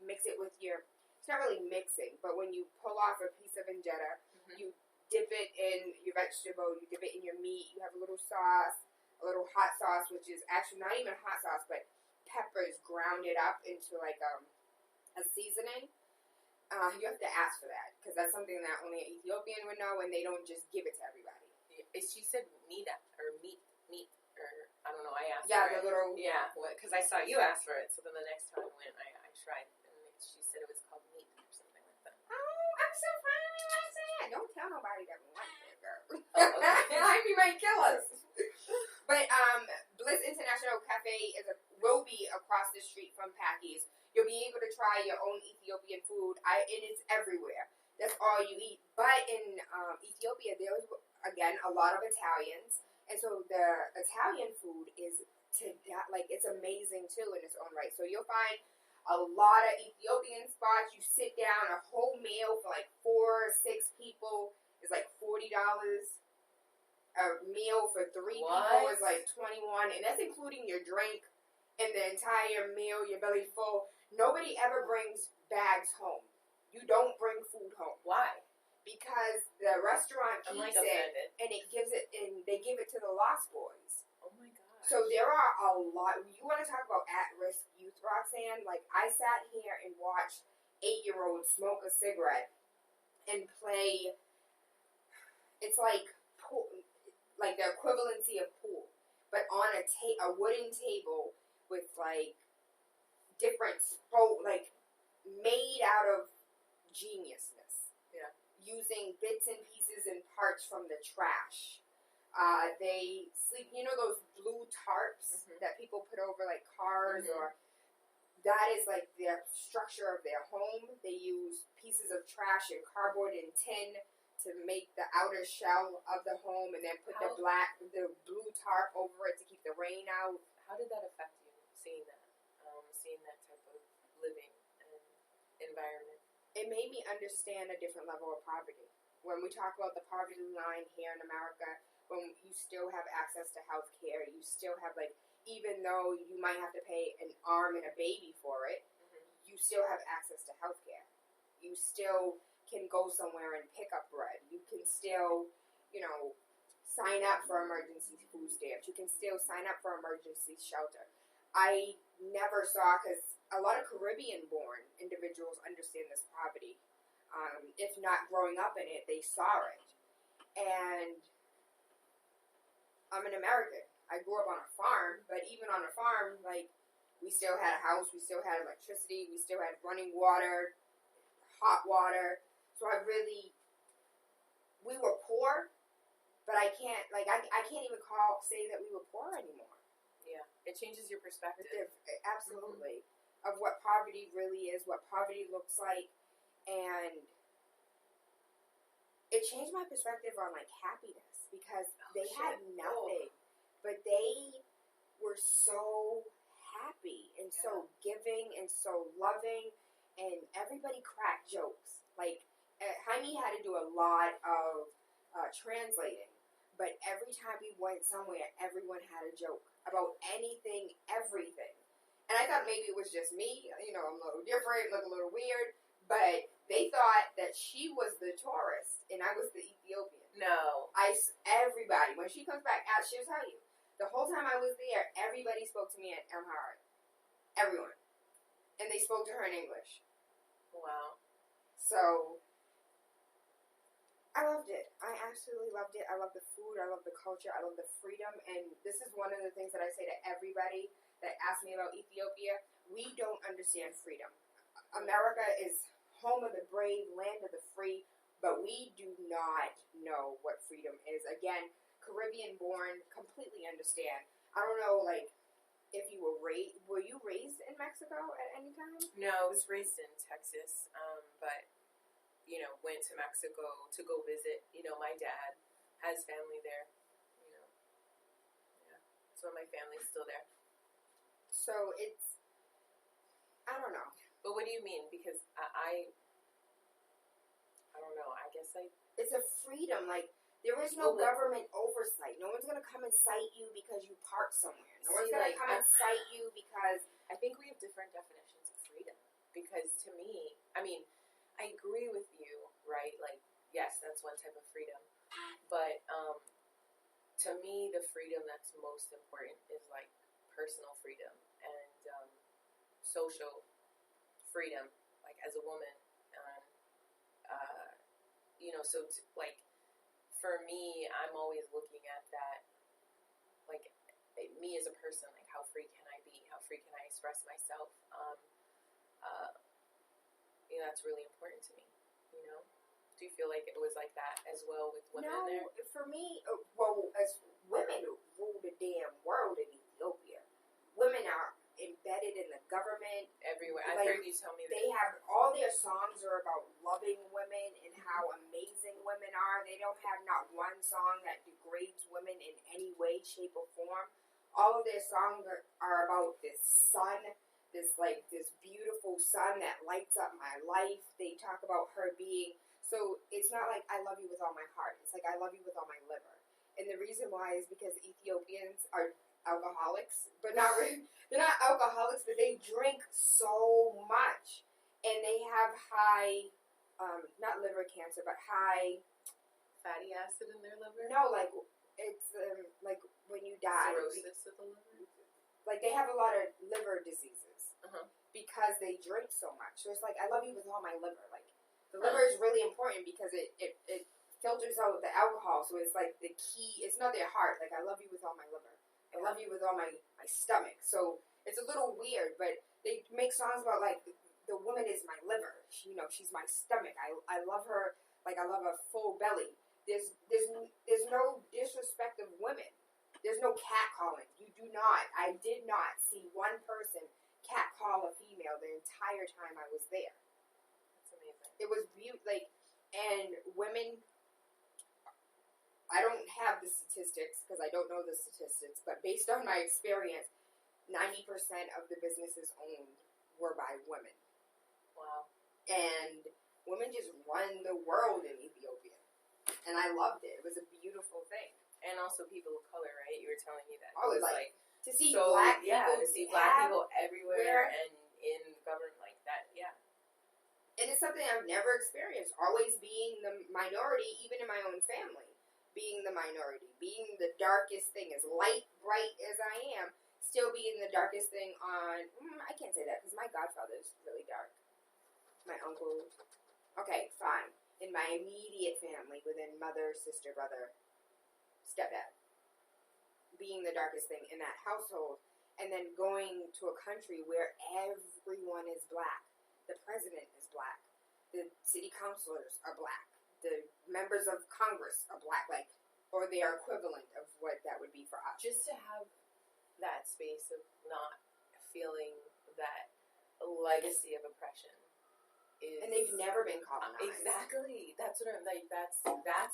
S2: mix it with it's not really mixing, but when you pull off a piece of injera, you dip it in your vegetable, you dip it in your meat, you have a little sauce, a little hot sauce, which is actually not even hot sauce, but peppers grounded up into, like, a seasoning. You have to ask for that, because that's something that only an Ethiopian would know, and they don't just give it to everybody.
S1: She said meat, or I don't know, I asked
S2: Yeah,
S1: for
S2: the
S1: it.
S2: little...
S1: Yeah, because I saw you ask for it, so then the next time I went, I tried, and she said it was called meat, or something like that.
S2: Oh, I'm surprised. Don't tell nobody that we want it, girl.
S1: Oh, okay.
S2: You might kill us. But Bliss International Cafe will be across the street from Packy's. You'll be able to try your own Ethiopian food. And it's everywhere. That's all you eat. But in Ethiopia, there's, again, a lot of Italians. And so the Italian food is, it's amazing, too, in its own right. So you'll find a lot of Ethiopian spots. You sit down, a whole meal for, like, 4 or 6 people is, like, $40. A meal for 3 people is, like, $21. And that's including your drink and the entire meal, your belly full. Nobody ever brings bags home. You don't bring food home.
S1: Why?
S2: Because the restaurant keeps it, and they give it to the Lost Boys.
S1: Oh my god.
S2: So there are a lot. You want to talk about at-risk youth, Roxanne? Like, I sat here and watched 8-year-olds smoke a cigarette and play. It's like pool, like the equivalency of pool, but on a wooden table with, like, different like, made out of geniusness.
S1: Yeah.
S2: Using bits and pieces and parts from the trash. They sleep, those blue tarps that people put over, like, cars, or that is, like, the structure of their home. They use pieces of trash and cardboard and tin to make the outer shell of the home, and then put the blue tarp over it to keep the rain out.
S1: How did that affect you, seeing that type of living and environment?
S2: It made me understand a different level of poverty. When we talk about the poverty line here in America, when you still have access to health care, you still have, like, even though you might have to pay an arm and a baby for it, you still have access to health care. You still can go somewhere and pick up bread. You can still, sign up for emergency food stamps. You can still sign up for emergency shelter. I never saw, because a lot of Caribbean-born individuals understand this poverty. If not growing up in it, they saw it. And I'm an American. I grew up on a farm, but even on a farm, like, we still had a house, we still had electricity, we still had running water, hot water. So we were poor, but I can't even say that we were poor anymore.
S1: Yeah, it changes your perspective.
S2: Absolutely. Of what poverty really is, what poverty looks like, and it changed my perspective on, like, happiness, because they had nothing, but they were so happy and so giving and so loving, and everybody cracked jokes. Like, Jaime had to do a lot of translating, but every time we went somewhere, everyone had a joke about anything, everything. And I thought maybe it was just me, I'm a little different, look a little weird, but they thought that she was the tourist and I was the Ethiopian.
S1: No.
S2: Everybody, when she comes back, she'll tell you. The whole time I was there, everybody spoke to me in Amharic. Everyone. And they spoke to her in English.
S1: Wow.
S2: So, I loved it. I absolutely loved it. I love the food. I love the culture. I love the freedom. And this is one of the things that I say to everybody that asks me about Ethiopia. We don't understand freedom. America is home of the brave, land of the free, but we do not know what freedom is. Again, Caribbean born, completely understand. I don't know, like, if you were you raised in Mexico at any time?
S1: No, I was raised in Texas, but, you know, went to Mexico to go visit. You know, my dad has family there, you know. Yeah. So my family's still there.
S2: So it's, I don't know.
S1: But what do you mean? Because I don't know. I guess
S2: it's a freedom. Like, there is no government oversight. No one's going to come and cite you because you parked somewhere. No one's going to come and cite you because...
S1: I think we have different definitions of freedom. Because to me, I mean, I agree with you, right? Like, yes, that's one type of freedom. But to me, the freedom that's most important is, like, personal freedom and social freedom, like, as a woman. You know, so, like, for me, I'm always looking at that, like, me as a person, like, how free can I be? How free can I express myself? You know, that's really important to me, you know? Do you feel like it was like that as well with women there?
S2: No, for me, well, as women rule the damn world in Ethiopia. Women are embedded in the government.
S1: Everywhere. I've heard you tell me that.
S2: They have, all their songs are about loving women and how amazing women are. They don't have not one song that degrades women in any way, shape, or form. All of their songs are about this sun, this beautiful sun that lights up my life. They talk about her being, so it's not like I love you with all my heart. It's like I love you with all my liver. And the reason why is because Ethiopians are alcoholics, but not really. They're not alcoholics, but they drink so much, and they have high, not liver cancer, but high
S1: fatty acid in their liver.
S2: No, like it's like when you die,
S1: cirrhosis of the liver.
S2: Like they have a lot of liver diseases because they drink so much. So it's like I love you with all my liver. Like the liver is really important because it filters out the alcohol. So it's like the key. It's not their heart. Like I love you with all my liver. I love you with all my stomach. So it's a little weird, but they make songs about like the woman is my liver. You know, she's my stomach. I love her like I love a full belly. There's no disrespect of women. There's no catcalling. You do not. I did not see one person catcall a female the entire time I was there.
S1: That's amazing.
S2: It was beautiful. And women. I don't have the statistics because I don't know the statistics, but based on my experience, 90% of the businesses owned were by women.
S1: Wow.
S2: And women just run the world in Ethiopia. And I loved it. It was a beautiful thing.
S1: And also people of color, right? You were telling me that.
S2: Oh,
S1: it was
S2: like to see black people.
S1: Yeah, to see black people everywhere and in government like that, yeah.
S2: And it's something I've never experienced. Always being the minority, even in my own family. Being the minority, being the darkest thing, as light, bright as I am, still being the darkest thing on, I can't say that because my godfather is really dark. My uncle, okay, fine. In my immediate family, within mother, sister, brother, stepdad, being the darkest thing in that household, and then going to a country where everyone is black. The president is black. The city councilors are black. The members of Congress are black, or they are equivalent of what that would be for us.
S1: Just to have that space of not feeling that legacy of oppression is,
S2: and they've never been colonized.
S1: Exactly. That's what I'm like. That's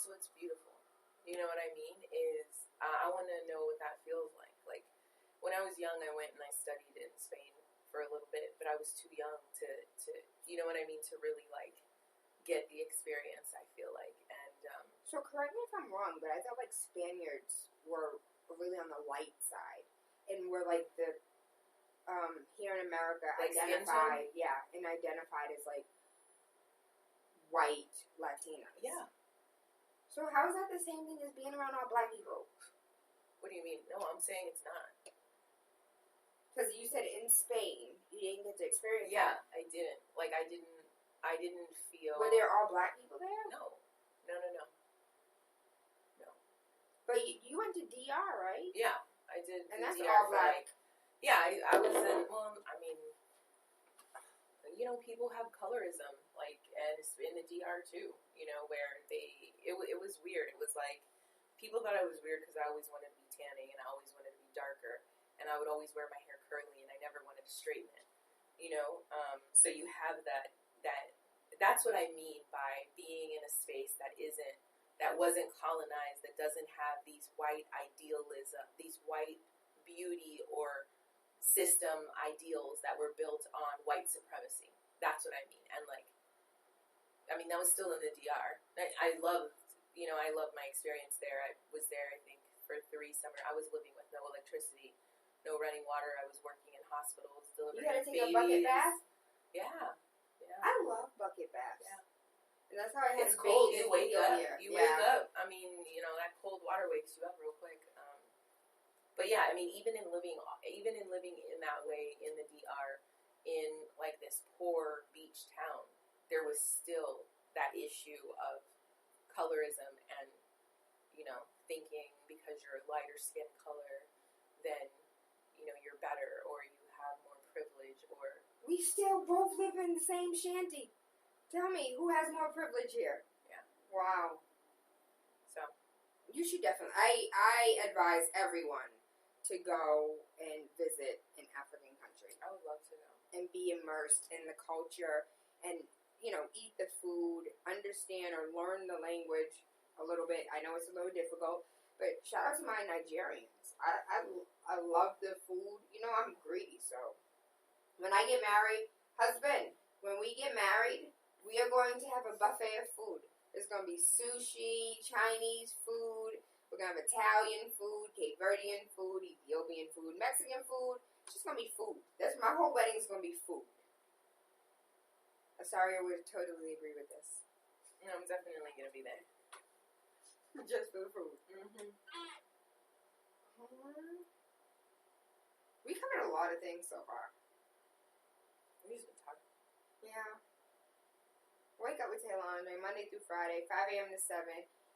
S1: what's beautiful. You know what I mean? Is I want to know what that feels like. Like when I was young, I went and I studied in Spain for a little bit, but I was too young to you know what I mean, to really get the experience, I feel like. And
S2: so correct me if I'm wrong, but I thought Spaniards were really on the light side and were the here in America identified as white Latinas.
S1: Yeah.
S2: So how is that the same thing as being around all black people?
S1: What do you mean? No, I'm saying it's not.
S2: Because you said in Spain you didn't get to experience
S1: Yeah,
S2: that.
S1: I didn't. Like, I didn't feel...
S2: Were there all black people there?
S1: No.
S2: But you went to DR, right?
S1: Yeah, I did.
S2: And that's
S1: DR
S2: all
S1: for,
S2: black.
S1: Yeah, I was in, well, I mean, you know, people have colorism, like, and it's in the DR too, you know, where it was weird. It was like, people thought I was weird because I always wanted to be tanning and I always wanted to be darker. And I would always wear my hair curly and I never wanted to straighten it, you know? So you have that's what I mean by being in a space that wasn't colonized, that doesn't have these white idealism, these white beauty or system ideals that were built on white supremacy. That's what I mean. And like, I mean, that was still in the DR. I loved my experience there. I was there, I think, for 3 summers. I was living with no electricity, no running water. I was working in hospitals, delivering
S2: You had to take
S1: babies.
S2: a bucket bath?
S1: Yeah.
S2: I love bucket baths.
S1: Yeah.
S2: And that's how I had
S1: It's cold.
S2: babies
S1: You wake up.
S2: here.
S1: Wake up. I mean, you know, that cold water wakes you up real quick. But yeah, I mean, even in living in that way in the DR, in like this poor beach town, there was still that issue of colorism and, you know, thinking because you're a lighter skin color, then, you know, you're better or you have more privilege or...
S2: We still both live in the same shanty. Tell me, who has more privilege here?
S1: Yeah.
S2: Wow.
S1: So.
S2: You should definitely... I advise everyone to go and visit an African country.
S1: I would love to go.
S2: And be immersed in the culture and, you know, eat the food, understand or learn the language a little bit. I know it's a little difficult, but shout out to my Nigerians. I love the food. You know, I'm greedy, so when I get married, husband, when we get married, we are going to have a buffet of food. There's going to be sushi, Chinese food. We're going to have Italian food, Cape Verdean food, Ethiopian food, Mexican food. It's just going to be food. That's my whole wedding is going to be food. Asaria would totally agree with this.
S1: No, I'm definitely going to be there.
S2: Just for the food.
S1: Mm-hmm.
S2: We covered a lot of things so far.
S1: We've just been talking.
S2: Yeah. Wake Up with TaylaAndre, Monday through Friday, 5 a.m. to 7.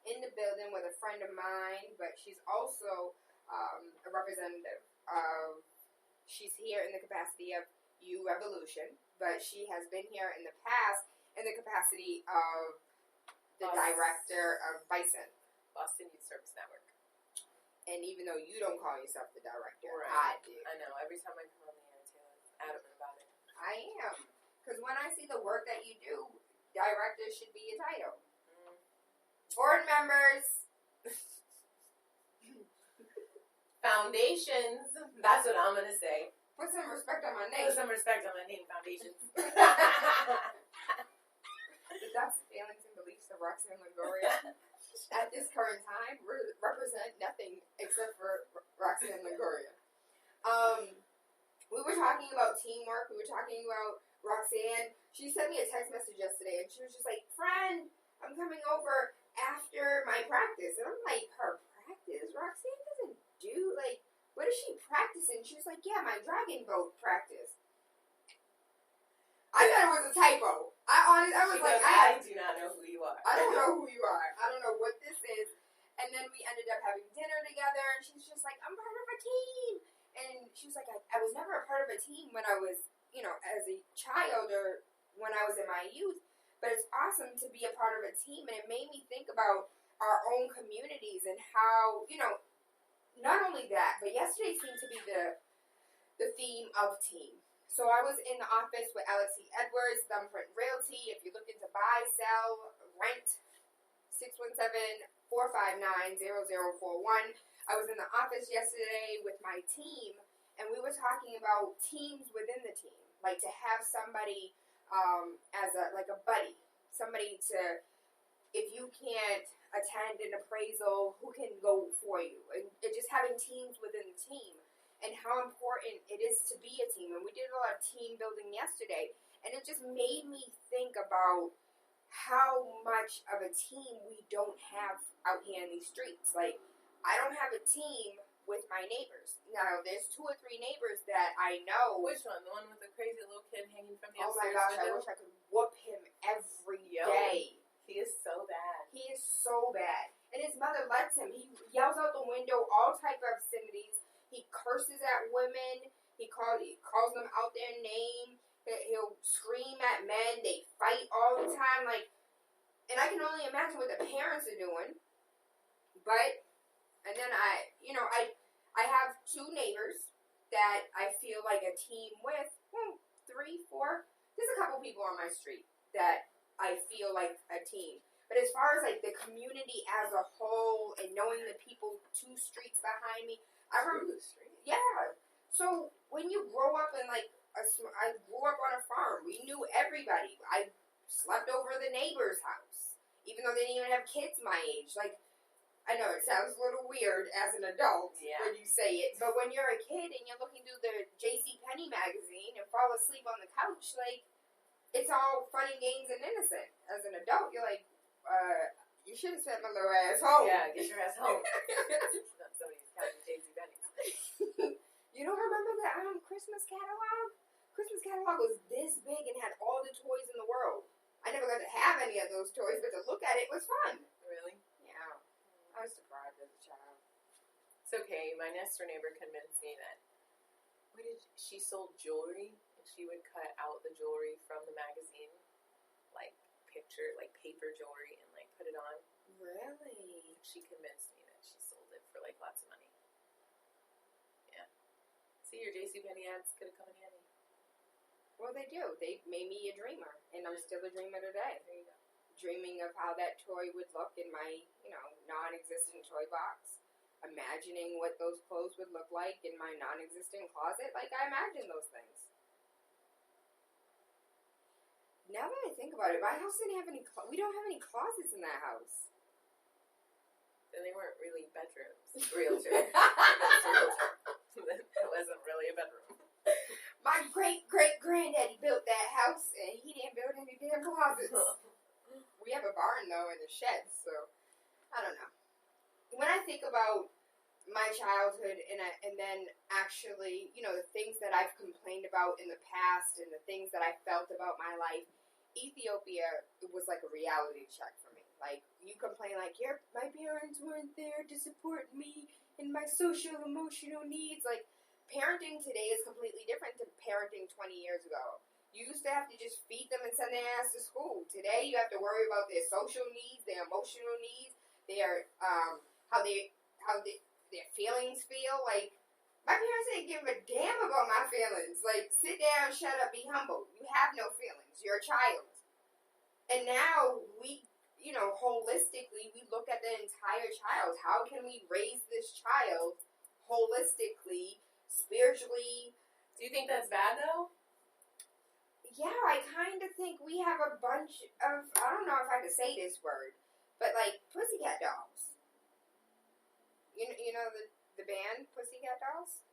S2: In the building with a friend of mine, but she's also a representative of, she's here in the capacity of TheRevolution, but she has been here in the past in the capacity of the director of
S1: Boston Youth Service Network.
S2: And even though you don't call yourself the director,
S1: right.
S2: I do.
S1: I know. Every time I come on the air, Taylor's adamant about it.
S2: I am. Because when I see the work that you do, director should be a title. Board members.
S1: Foundations. That's what I'm going to say.
S2: Put some respect on my name.
S1: Put some respect on my name, Foundations.
S2: That's the feelings and beliefs of Roxanne Longoria. At this current time, represent nothing except for Roxanne Longoria. We were talking about teamwork. We were talking about Roxanne. She sent me a text message yesterday, and she was just like, "Friend, I'm coming over after my practice." And I'm like, "Her practice? Roxanne doesn't do, like, what is she practicing?" She was like, "Yeah, my dragon boat practice." I thought it was a typo. I was like,
S1: I do not know who you are.
S2: I don't know who you are. I don't know what this is. And then we ended up having dinner together, and she's just like, "I'm part of a team." And she was like, I was never a part of a team when I was, you know, as a child or when I was in my youth. But it's awesome to be a part of a team, and it made me think about our own communities and how, you know, not only that, but yesterday seemed to be the theme of team. So I was in the office with Alex E. Edwards, Thumbprint Realty. If you're looking to buy, sell, rent, 617-459-0041. I was in the office yesterday with my team, and we were talking about teams within the team. Like to have somebody as a buddy. Somebody to, if you can't attend an appraisal, who can go for you? And just having teams within the team. And how important it is to be a team. And we did a lot of team building yesterday. And it just made me think about how much of a team we don't have out here in these streets. Like, I don't have a team with my neighbors. Now, there's 2 or 3 neighbors that I know.
S1: Which one? The one with the crazy little kid hanging from the
S2: Oh my
S1: upstairs
S2: gosh, I
S1: window?
S2: wish I could whoop him every day.
S1: He is so bad.
S2: He is so bad. And his mother lets him. He yells out the window all type of obscenities. He curses at women. He calls them out their name. He'll scream at men. They fight all the time. Like, and I can only imagine what the parents are doing. But, and then I have 2 neighbors that I feel like a team with. 3, 4. There's a couple people on my street that I feel like a team. But as far as like the community as a whole and knowing the people 2 streets behind me, I remember. Yeah. So when you grow up in like I grew up on a farm. We knew everybody. I slept over the neighbor's house, even though they didn't even have kids my age. Like, I know it sounds a little weird as an adult when you say it, but when you're a kid and you're looking through the JCPenney magazine and fall asleep on the couch, like, it's all fun and games and innocent. As an adult, you're like, you should have sent my little ass home.
S1: Yeah, get your ass home. Not somebody's couch at JCPenney.
S2: You don't remember the Christmas catalog? Christmas catalog was this big and had all the toys in the world. I never got to have any of those toys, but to look at it was fun.
S1: Really?
S2: Yeah. I was deprived as a child.
S1: It's okay. My next door neighbor convinced me that she sold jewelry, and she would cut out the jewelry from the magazine, like paper jewelry, and like put it on.
S2: Really?
S1: She convinced me that she sold it for like lots of money. Yeah. See, your JCPenney ads could have come in handy.
S2: Well, they do. They made me a dreamer, and I'm still a dreamer today.
S1: There you go.
S2: Dreaming of how that toy would look in my, non-existent toy box. Imagining what those clothes would look like in my non-existent closet. Like, I imagine those things. Now that I think about it, my house didn't have any, we don't have any closets in that house.
S1: Then they weren't really bedrooms. Realtor. It wasn't really a bedroom.
S2: My great-great-granddaddy built that house, and he didn't build any damn closets. We have a barn, though, and a shed, so I don't know. When I think about my childhood and then actually, the things that I've complained about in the past and the things that I felt about my life, Ethiopia was like a reality check for me. Like, you complain like, my parents weren't there to support me in my social, emotional needs. Like, parenting today is completely different to parenting 20 years ago. You used to have to just feed them and send their ass to school. Today, you have to worry about their social needs, their emotional needs, their how their feelings feel. Like, my parents didn't give a damn about my feelings. Like, sit down, shut up, be humble. You have no feelings. You're a child. And now we, holistically, we look at the entire child. How can we raise this child holistically, spiritually?
S1: Do you think that's bad, though?
S2: Yeah, I kind of think we have a bunch of, I don't know if I can say this word, but like pussycat dolls. You know the band Pussycat Dolls?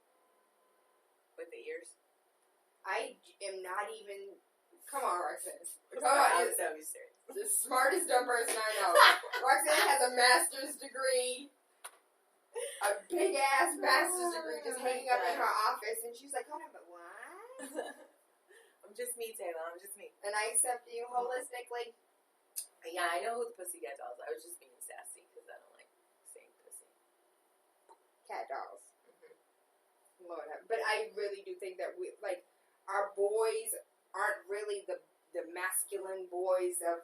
S1: With the ears?
S2: I am not even, come on, Roxanne. Come
S1: I
S2: on,
S1: was so serious.
S2: the smartest dumb person I know. Roxanne has a master's degree. A big ass master's degree just hanging up in her office, and she's like, hold on, but what?
S1: I'm just me, Tayla. I'm just me.
S2: And I accept you holistically.
S1: Yeah, I know who the Pussycat Dolls are. I was just being sassy because I don't like saying pussy.
S2: Cat dolls. Mm-hmm. Lord have, but I really do think that our boys aren't really the masculine boys of,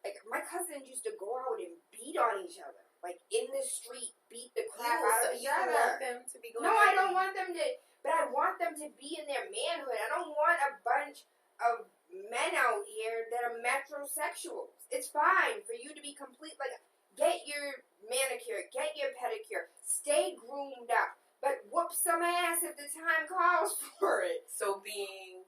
S2: like, my cousins used to go out and beat on each other. Like, in the street, beat the crap out of each other.
S1: You want them to be going
S2: No, I don't want them to, but I want them to be in their manhood. I don't want a bunch of men out here that are metrosexuals. It's fine for you to be complete, like, get your manicure, get your pedicure, stay groomed up, but whoop some ass if the time calls for it.
S1: So being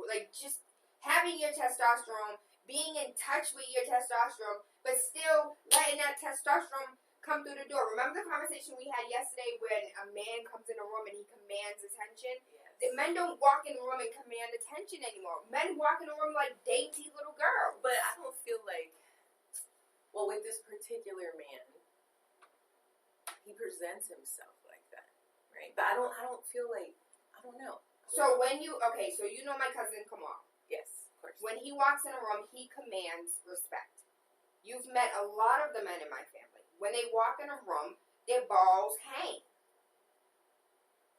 S2: like just having your testosterone, being in touch with your testosterone, but still letting that testosterone come through the door. Remember the conversation we had yesterday when a man comes in a room and he commands attention?
S1: Yes.
S2: The men don't walk in a room and command attention anymore. Men walk in a room like dainty little girls.
S1: But I don't feel like, well, with this particular man, he presents himself like that, right? But I don't feel like, I don't know.
S2: So when you, okay, so you know my cousin Kamal.
S1: Yes, of course.
S2: When he walks in a room, he commands respect. You've met a lot of the men in my family. When they walk in a room, their balls hang.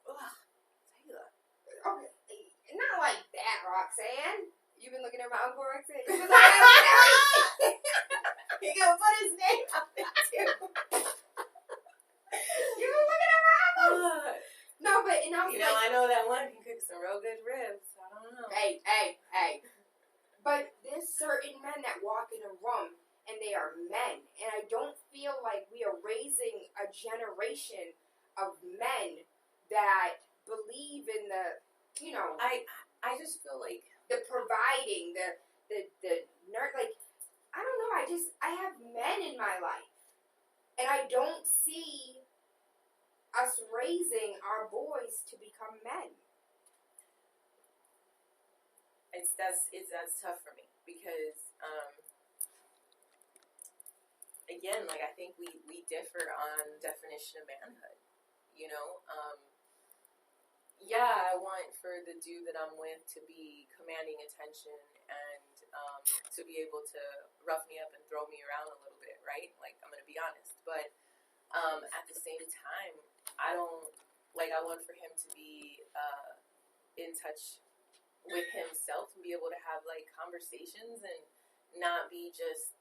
S1: Ugh, Tayla.
S2: Okay, not like that, Roxanne. You've been looking at my Uncle Roxanne. You've been
S1: He gonna put his name out there too.
S2: You've been looking at my uncle. No, but and I was
S1: I know that one can cook some real good ribs. I don't know.
S2: Hey. But there's certain men that walk in a room and they are men. And I don't feel like we are raising a generation of men that believe in the,
S1: I just feel like
S2: the providing, the nerd. Like, I don't know. I have men in my life. And I don't see us raising our boys to become men.
S1: That's tough for me because again, like I think we differ on definition of manhood. I want for the dude that I'm with to be commanding attention and to be able to rough me up and throw me around a little bit, right? Like I'm gonna be honest, but at the same time, I want for him to be in touch with himself and be able to have like conversations and not be just,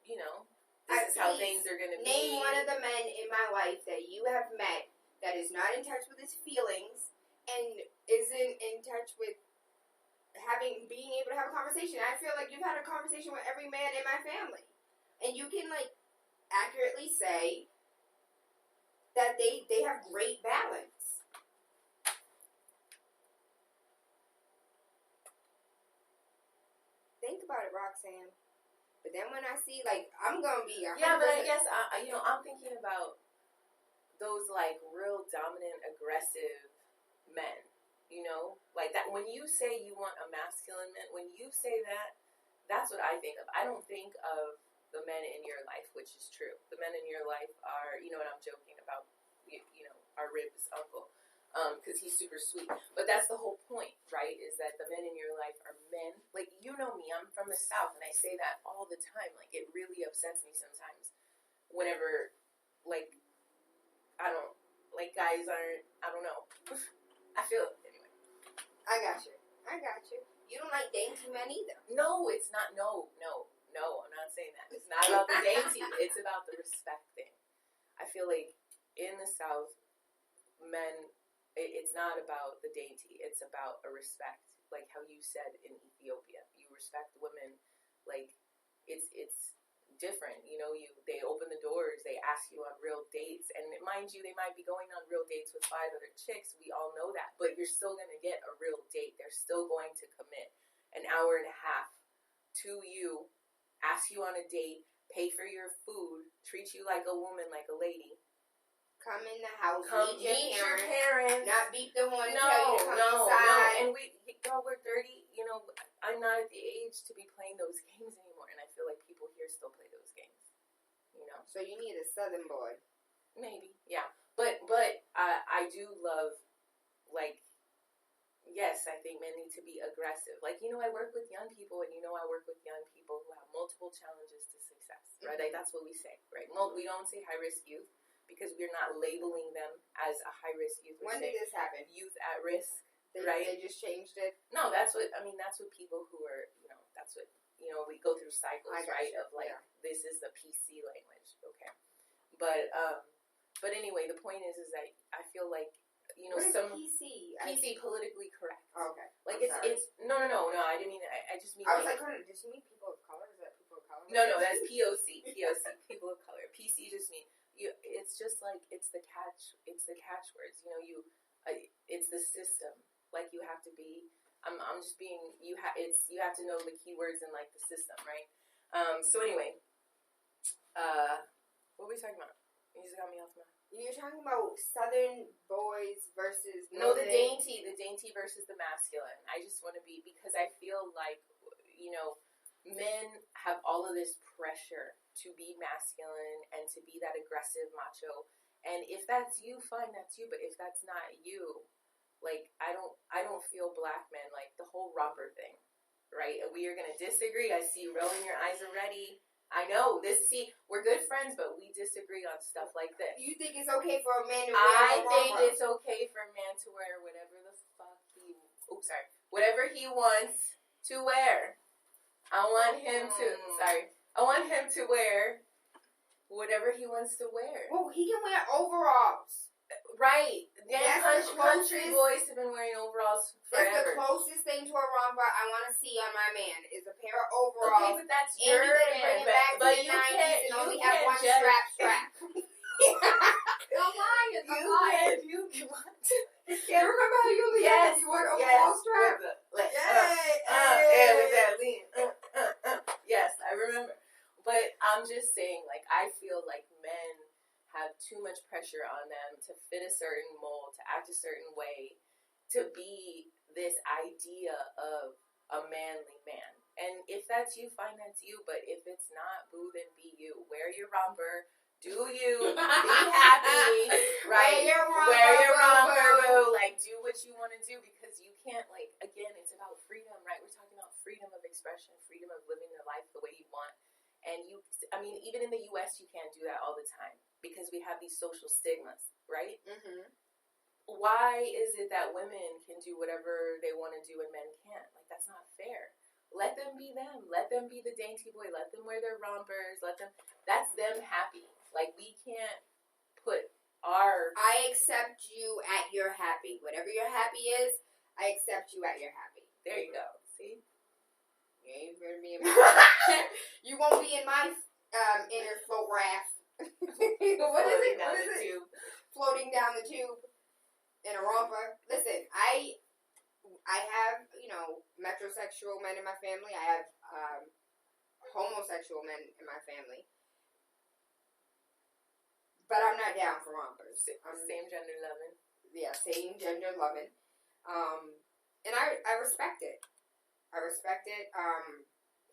S1: this is how things are gonna be.
S2: Name one of the men in my life that you have met that is not in touch with his feelings and isn't in touch with being able to have a conversation. I feel like you've had a conversation with every man in my family. And you can like accurately say that they have great balance. Think about it, Roxanne. But then when I see, like, I'm going to be 100%.
S1: Yeah, but I guess, I'm thinking about those, like, real dominant, aggressive men, Like, that when you say you want a masculine man, when you say that, that's what I think of. I don't think of the men in your life, which is true. The men in your life are, and I'm joking about, our ribs uncle. Because he's super sweet. But that's the whole point, right? Is that the men in your life are men. Like, you know me, I'm from the South, and I say that all the time. Like, it really upsets me sometimes whenever, like, guys aren't, I don't know. I feel it, anyway.
S2: I got you. You don't like dainty men either.
S1: No, it's not, no, I'm not saying that. It's not about the dainty. It's about the respect thing. I feel like in the South, men... It's not about the dainty. It's about a respect, like how you said in Ethiopia. You respect women, like it's different. They open the doors. They ask you on real dates, and mind you, they might be going on real dates with 5 other chicks. We all know that, but you're still gonna get a real date. They're still going to commit an hour and a half to you, ask you on a date, pay for your food, treat you like a woman, like a lady.
S2: Come in the house,
S1: meet your parents.
S2: Not beat the horn and tell you to come inside.
S1: And we're 30. I'm not at the age to be playing those games anymore. And I feel like people here still play those games.
S2: So you need a Southern boy.
S1: Maybe, yeah. But I do love, like, yes, I think men need to be aggressive. Like, I work with young people, and I work with young people who have multiple challenges to success, right? Like, that's what we say, right? We don't say high-risk youth, because we're not labeling them as a high-risk youth.
S2: When did this happen?
S1: Youth at risk,
S2: right? They just changed it?
S1: No, that's what people who are, that's what, we go through cycles, right? Of like, This is the PC language, okay? But anyway, the point is that I feel like,
S2: what is
S1: some...
S2: PC?
S1: PC, politically correct.
S2: Oh, okay.
S1: Like, it's, no, I didn't mean, I just mean...
S2: I was like, did she mean people of color? Is that people of color?
S1: No, that's POC, people of color. PC just means... it's just like it's the catchwords. It's the system. Like you have to be. I'm just being. You have to know the keywords in like the system, right? So anyway, What were we talking about? You just got me off my...
S2: You're talking about Southern boys versus
S1: No, the
S2: Northern...
S1: dainty versus the masculine. I just want to be, because I feel like, you know, men have all of this pressure to be masculine and to be that aggressive macho. And if that's you, fine, that's you. But if that's not you, like, I don't feel black men, like the whole romper thing, right? And we are going to disagree. I see you rolling your eyes already. I know we're good friends, but we disagree on stuff like this.
S2: You think it's okay for a man to wear
S1: I
S2: a
S1: think
S2: romper?
S1: it's okay for a man to wear whatever the fuck whatever he wants to wear. I want him to wear whatever he wants to wear.
S2: Oh, he can wear overalls.
S1: Right.
S2: That's
S1: Country boys have been wearing overalls
S2: That's
S1: forever.
S2: the closest thing to a romper I want to see on my man is a pair of
S1: Okay,
S2: overalls.
S1: but that's
S2: And
S1: your
S2: you better bring it back
S1: but
S2: to the
S1: you
S2: 90s
S1: can't,
S2: and
S1: you
S2: only
S1: can't
S2: have one
S1: judge.
S2: strap. I'm lying. You remember how you only had the one overall strap?
S1: Yes, I remember. But I'm just saying, like, I feel like men have too much pressure on them to fit a certain mold, to act a certain way, to be this idea of a manly man. And if that's you, fine, that's you. But if it's not, boo, then be you. Wear your romper. Do you. Be happy. Right? Wear your romper, boo. Like, do what you want to do, because you can't, like, again, it's about freedom, right? We're talking about freedom of expression, freedom of living your life the way you want. And even in the U.S., you can't do that all the time because we have these social stigmas, right?
S2: Mm-hmm.
S1: Why is it that women can do whatever they want to do and men can't? Like, that's not fair. Let them be them. Let them be the dainty boy. Let them wear their rompers. That's them happy. Like, we can't put our...
S2: I accept you at your happy. Whatever your happy is, I accept you at your happy.
S1: There you go. See?
S2: You ain't gonna be in my... You won't be in my inner float raft. What is it?
S1: Tube.
S2: Floating down the tube in a romper. Listen, I have, metrosexual men in my family. I have homosexual men in my family. But I'm not down for rompers.
S1: Same gender loving.
S2: Yeah, same gender loving. And I respect it. I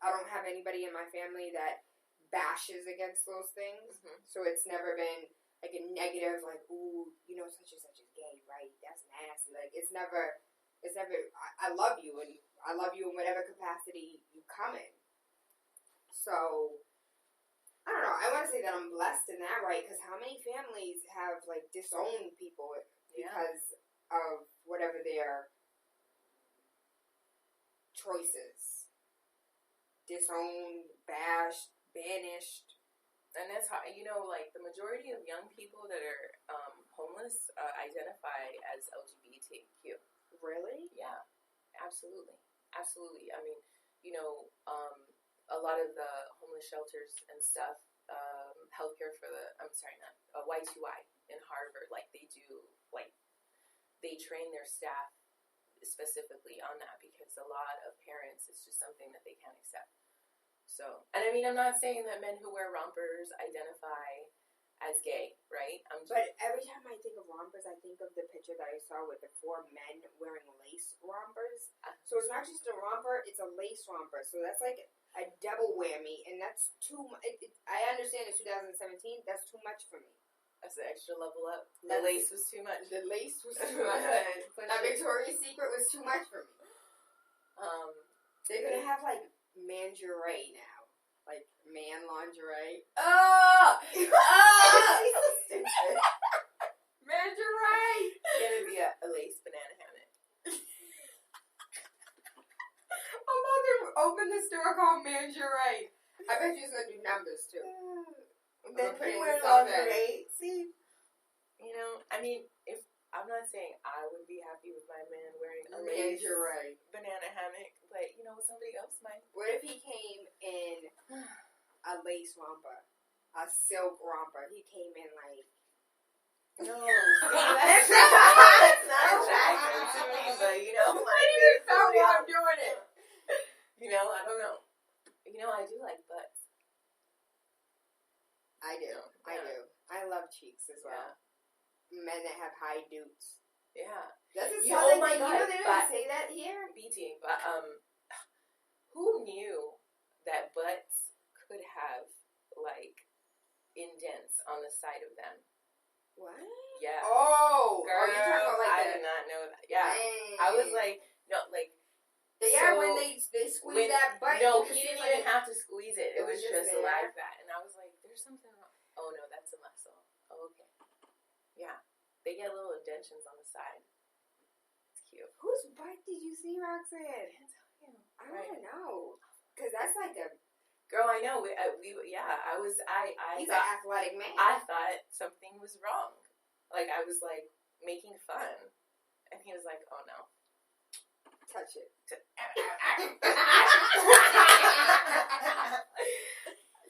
S2: don't have anybody in my family that bashes against those things.
S1: Mm-hmm.
S2: So it's never been like a negative, like, ooh, such and such is gay, right? That's nasty. Like, it's never, I love you, and I love you in whatever capacity you come in. So, I don't know. I want to say that I'm blessed in that, right? Because how many families have, like, disowned people because of whatever their choices? Disowned, bashed, banished.
S1: And that's how, like, the majority of young people that are homeless identify as LGBTQ.
S2: Really?
S1: Yeah, absolutely. Absolutely. I mean, a lot of the homeless shelters and stuff, healthcare for Y2I in Harvard, like, they train their staff specifically on that because a lot of parents, it's just something that they can't accept. So, and I mean, I'm not saying that men who wear rompers identify as gay, right?
S2: But every time I think of rompers, I think of the picture that I saw with the 4 men wearing lace rompers. So it's not just a romper, it's a lace romper. So that's like a double whammy, and that's too much. I understand it's 2017, that's too much for me.
S1: That's an extra level up. The lace was too much.
S2: The lace was too much. That Victoria's Secret was too much for me. They're going to have, like, lingerie now. Like, man lingerie. Oh!
S1: Stupid.
S2: Lingerie!
S1: It's going to be a lace banana hammock.
S2: I'm about to open the store called Lingerie. I bet you're going to do numbers, too.
S1: Then you wear lingerie. See? I mean, if I'm not saying I would be happy with my man wearing a lace banana hammock, but somebody else might.
S2: What if he came in a lace romper, a silk romper? He came in like.
S1: No, that's not attractive to me, but
S2: I'm doing it.
S1: I don't know. I do like butts.
S2: I do. I beaks as well. Men that have high dukes.
S1: Yeah.
S2: Does it
S1: You-
S2: sound
S1: oh
S2: like
S1: my
S2: you
S1: God,
S2: know they don't
S1: but-
S2: say that here?
S1: BT, but who knew that butts could have like indents on the side of them?
S2: What?
S1: Yeah.
S2: Oh,
S1: Girl,
S2: you're talking about like
S1: I
S2: the,
S1: did not know that. Yeah. I was like, no, like.
S2: yeah,
S1: so
S2: when they squeeze that butt.
S1: No,
S2: you
S1: he
S2: can
S1: didn't
S2: see
S1: even have to squeeze it. It was just
S2: there.
S1: like that. And I was like, there's something wrong. Oh no, that's a muscle. Oh, okay. Yeah. They get little indentions on the side. It's cute.
S2: Whose butt did you see, Roxanne? I want to know. Because that's like a...
S1: Girl, I know. I
S2: He's
S1: thought,
S2: an athletic man.
S1: I thought something was wrong. Like, I was like making fun. And he was like, oh no.
S2: Touch it.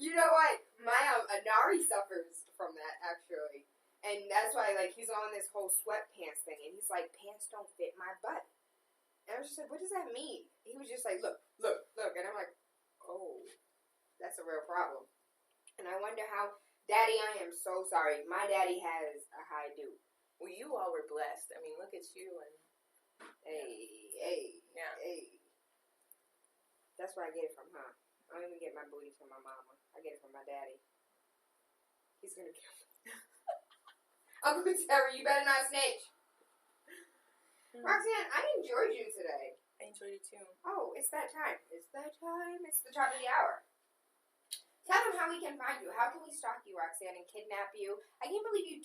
S2: You know what? My Anari suffers from that, actually. And that's why, like, he's on this whole sweatpants thing. And he's like, pants don't fit my butt. And I was just like, what does that mean? He was just like, look. And I'm like, oh, that's a real problem. And I wonder how, Daddy, I am so sorry. My daddy has a high duke.
S1: Well, you all were blessed. I mean, look at you and...
S2: Hey. That's where I get it from, huh? I don't even get my booty from my mama. I get it from my daddy. He's gonna kill me. Uncle Terry, you better not snitch. Roxanne, I enjoyed you today.
S1: I enjoyed it too.
S2: Oh, it's that time. It's the top of the hour. Tell them how we can find you. How can we stalk you, Roxanne, and kidnap you? I can't believe you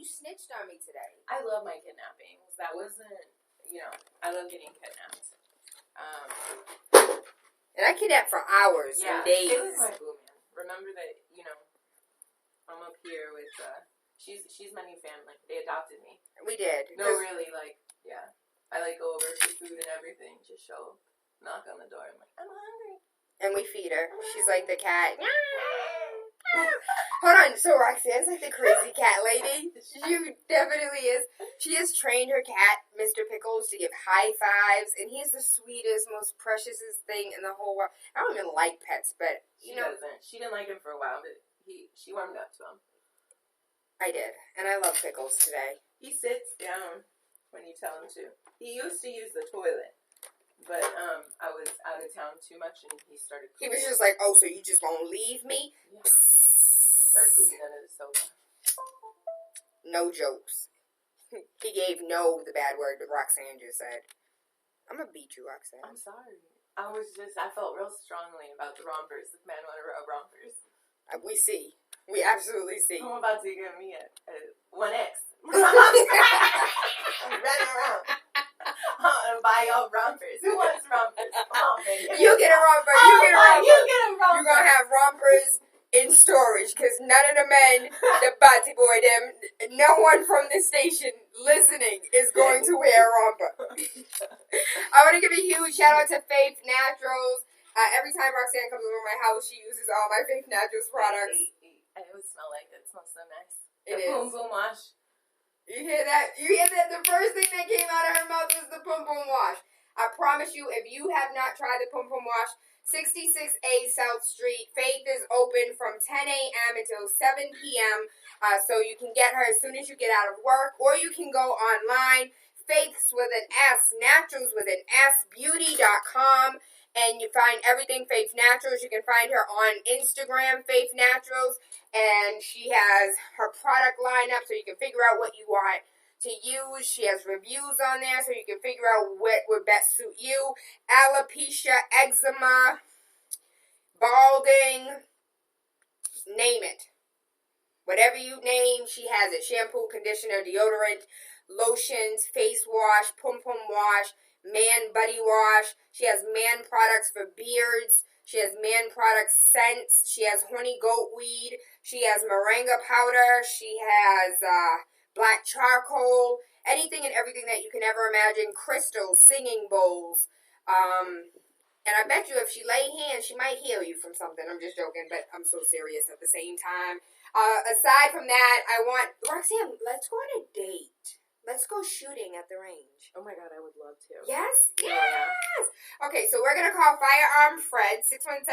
S2: snitched on me today.
S1: I love my kidnappings. That wasn't, I love getting kidnapped.
S2: And I kidnapped for hours and days.
S1: It was my boo, man. Remember that, I'm up here with, she's my new family. They adopted me.
S2: We did.
S1: No, really, I, go over to food and everything, just show up, knock on the door. I'm like, I'm hungry.
S2: And we feed her. She's like the cat. Hold on. So Roxanne's like the crazy cat lady. She definitely is. She has trained her cat, Mr. Pickles, to give high fives. And he's the sweetest, most preciousest thing in the whole world. I don't even like pets, but,
S1: She doesn't. She didn't like him for a while, but she warmed up to him.
S2: I did. And I love Pickles today.
S1: He sits down when you tell him to. He used to use the toilet. But I was out of town too much, and he started pooping.
S2: He was just like, oh, so you just gonna leave me?
S1: Yeah. Started pooping under the sofa.
S2: No jokes. He gave no the bad word that Roxanne just said. I'm gonna beat you, Roxanne.
S1: I'm sorry. I felt real strongly about the rompers. If men want to rub rompers.
S2: We see. We absolutely see.
S1: I'm about to give me a 1X. I'm running around. I'm gonna buy y'all rompers. Who wants rompers? Come on, baby.
S2: You get a romper.
S1: You get a romper.
S2: You're gonna have rompers in storage because none of the men, the Batty Boy, them, no one from this station listening is going to wear a romper. I want to give a huge shout out to Faith Naturals. Every time Roxanne comes over my house, she uses all my Faith Naturals products.
S1: It would smell like it. It smells so nice.
S2: It
S1: the
S2: is.
S1: Boom Boom Wash.
S2: You hear that? The first thing that came out of her mouth was the Pum Pum Wash. I promise you, if you have not tried the Pum Pum Wash, 66A South Street, Faith is open from 10 a.m. until 7 p.m. So you can get her as soon as you get out of work, or you can go online, Faith's with an S, Naturals with an S, Beauty.com, and you find everything Faith Naturals. You can find her on Instagram, Faith Naturals. And she has her product lineup so you can figure out what you want to use. She has reviews on there so you can figure out what would best suit you. Alopecia, eczema, balding, name it. Whatever you name, she has it. Shampoo, conditioner, deodorant, lotions, face wash, pum pum wash, man body wash. She has man products for beards. She has man product scents. She has honey goat weed. She has moringa powder. She has black charcoal. Anything and everything that you can ever imagine. Crystals, singing bowls. And I bet you if she lay hands, she might heal you from something. I'm just joking, but I'm so serious at the same time. Aside from that, I want... Roxanne, let's go on a date. Let's go shooting at the range.
S1: Oh my God, I would love to.
S2: Yes?
S1: Yeah.
S2: Yes! Okay, so we're going to call Firearm Fred, 617-293-1011.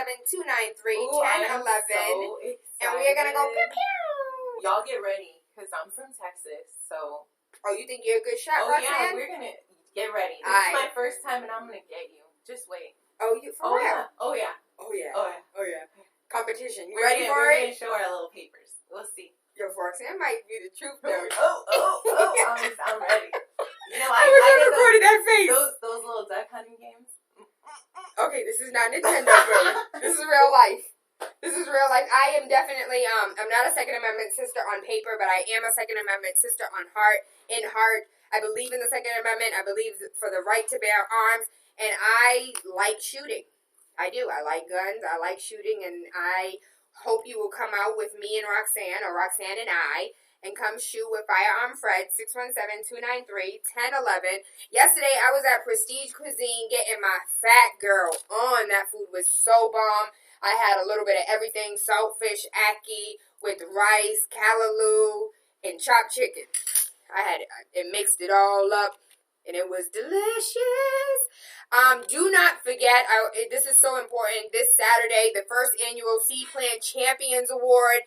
S1: So
S2: and we're going to go pew pew.
S1: Y'all get ready. because I'm from Texas, so.
S2: Oh, you think you're a good shot,
S1: Oh,
S2: Roxanne?
S1: yeah, we're going to get ready. This
S2: Aight.
S1: is my first time, and I'm going to get you. Just wait.
S2: Oh, you for real?
S1: Yeah. Oh, yeah.
S2: Oh, yeah.
S1: Oh, yeah.
S2: Oh, yeah. Competition. You
S1: We're
S2: ready for
S1: We're
S2: it?
S1: going to show our little papers. We'll see.
S2: Yo, Roxanne might be the truth, though.
S1: I'm ready. You know,
S2: I wish I
S1: did
S2: recorded that face.
S1: Those little duck hunting games.
S2: Okay, this is not Nintendo, bro. This is real life. This is real life. I am definitely, I'm not a Second Amendment sister on paper, but I am a Second Amendment sister on heart. In heart, I believe in the Second Amendment. I believe for the right to bear arms, and I like shooting. I do. I like guns. I like shooting, and I hope you will come out with me and Roxanne, or Roxanne and I, and come shoot with Firearm Fred, 617-293-1011. Yesterday, I was at Prestige Cuisine getting my fat girl on. That food was so bomb. I had a little bit of everything, saltfish, ackee, with rice, callaloo, and chopped chicken. I had it mixed it all up, and it was delicious. Do not forget, this is so important, this Saturday, the first annual Seed Plan Champions Award.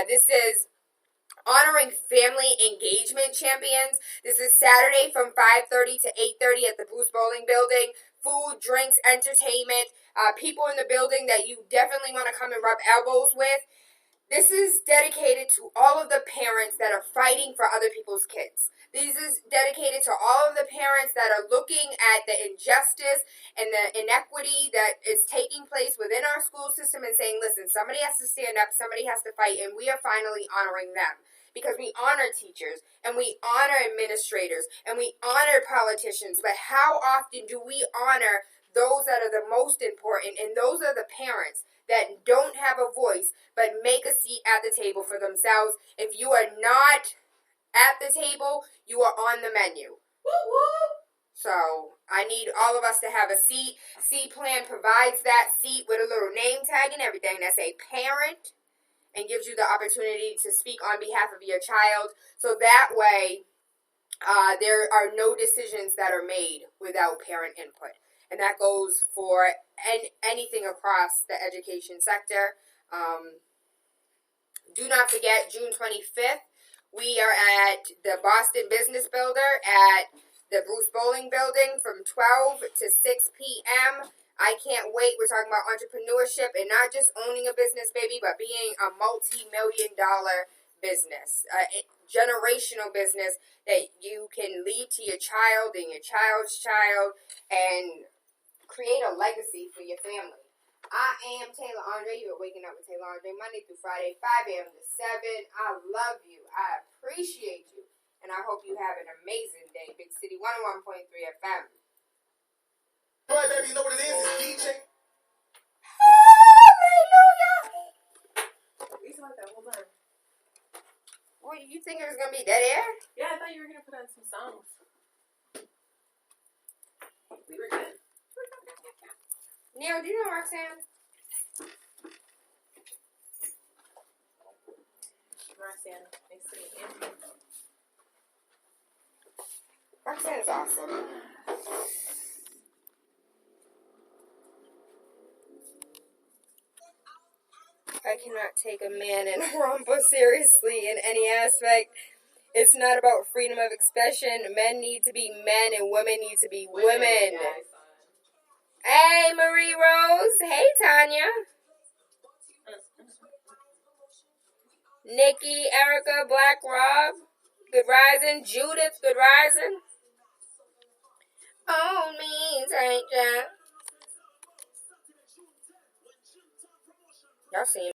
S2: This is honoring family engagement champions. This is Saturday from 5:30 to 8:30 at the Bospoli building. Food, drinks, entertainment, people in the building that you definitely want to come and rub elbows with. This is dedicated to all of the parents that are fighting for other people's kids. This is dedicated to all of the parents that are looking at the injustice and the inequity that is taking place within our school system and saying, listen, somebody has to stand up, somebody has to fight, and we are finally honoring them. Because we honor teachers, and we honor administrators, and we honor politicians, but how often do we honor those that are the most important, and those are the parents that don't have a voice, but make a seat at the table for themselves. If you are not at the table, you are on the menu. So I need all of us to have a seat. Seed Plan provides that seat with a little name tag and everything that say parent, and gives you the opportunity to speak on behalf of your child. So that way, there are no decisions that are made without parent input. And that goes for anything across the education sector. Do not forget, June 25th, we are at the Boston Business Builder at the Bospoli building from 12 to 6 p.m. I can't wait. We're talking about entrepreneurship and not just owning a business, baby, but being a multi-million-dollar business, a generational business that you can leave to your child and your child's child and create a legacy for your family. I am TaylaAndre. You are waking up with TaylaAndre Monday through Friday, 5 a.m. to 7. I love you. I appreciate you. And I hope you have an amazing day. Big City 101.3 FM.
S3: All right, baby, you know what it is? It's DJ.
S2: Hallelujah.
S1: We saw that whole time.
S2: What, you think it was going to be dead air?
S1: Yeah, I thought you were going to put on some songs. We were good.
S2: Neil, do you know Roxanne?
S1: Roxanne, nice to meet you.
S2: Roxanne's awesome. I cannot take a man in a rumba seriously in any aspect. It's not about freedom of expression. Men need to be men and women need to be women.
S1: Yeah, I saw it.
S2: Hey, Marie Rose. Hey, Tanya. Nikki, Erica, Black Rob. Good rising. Judith, good rising. Oh, me, ain't ya? Y'all see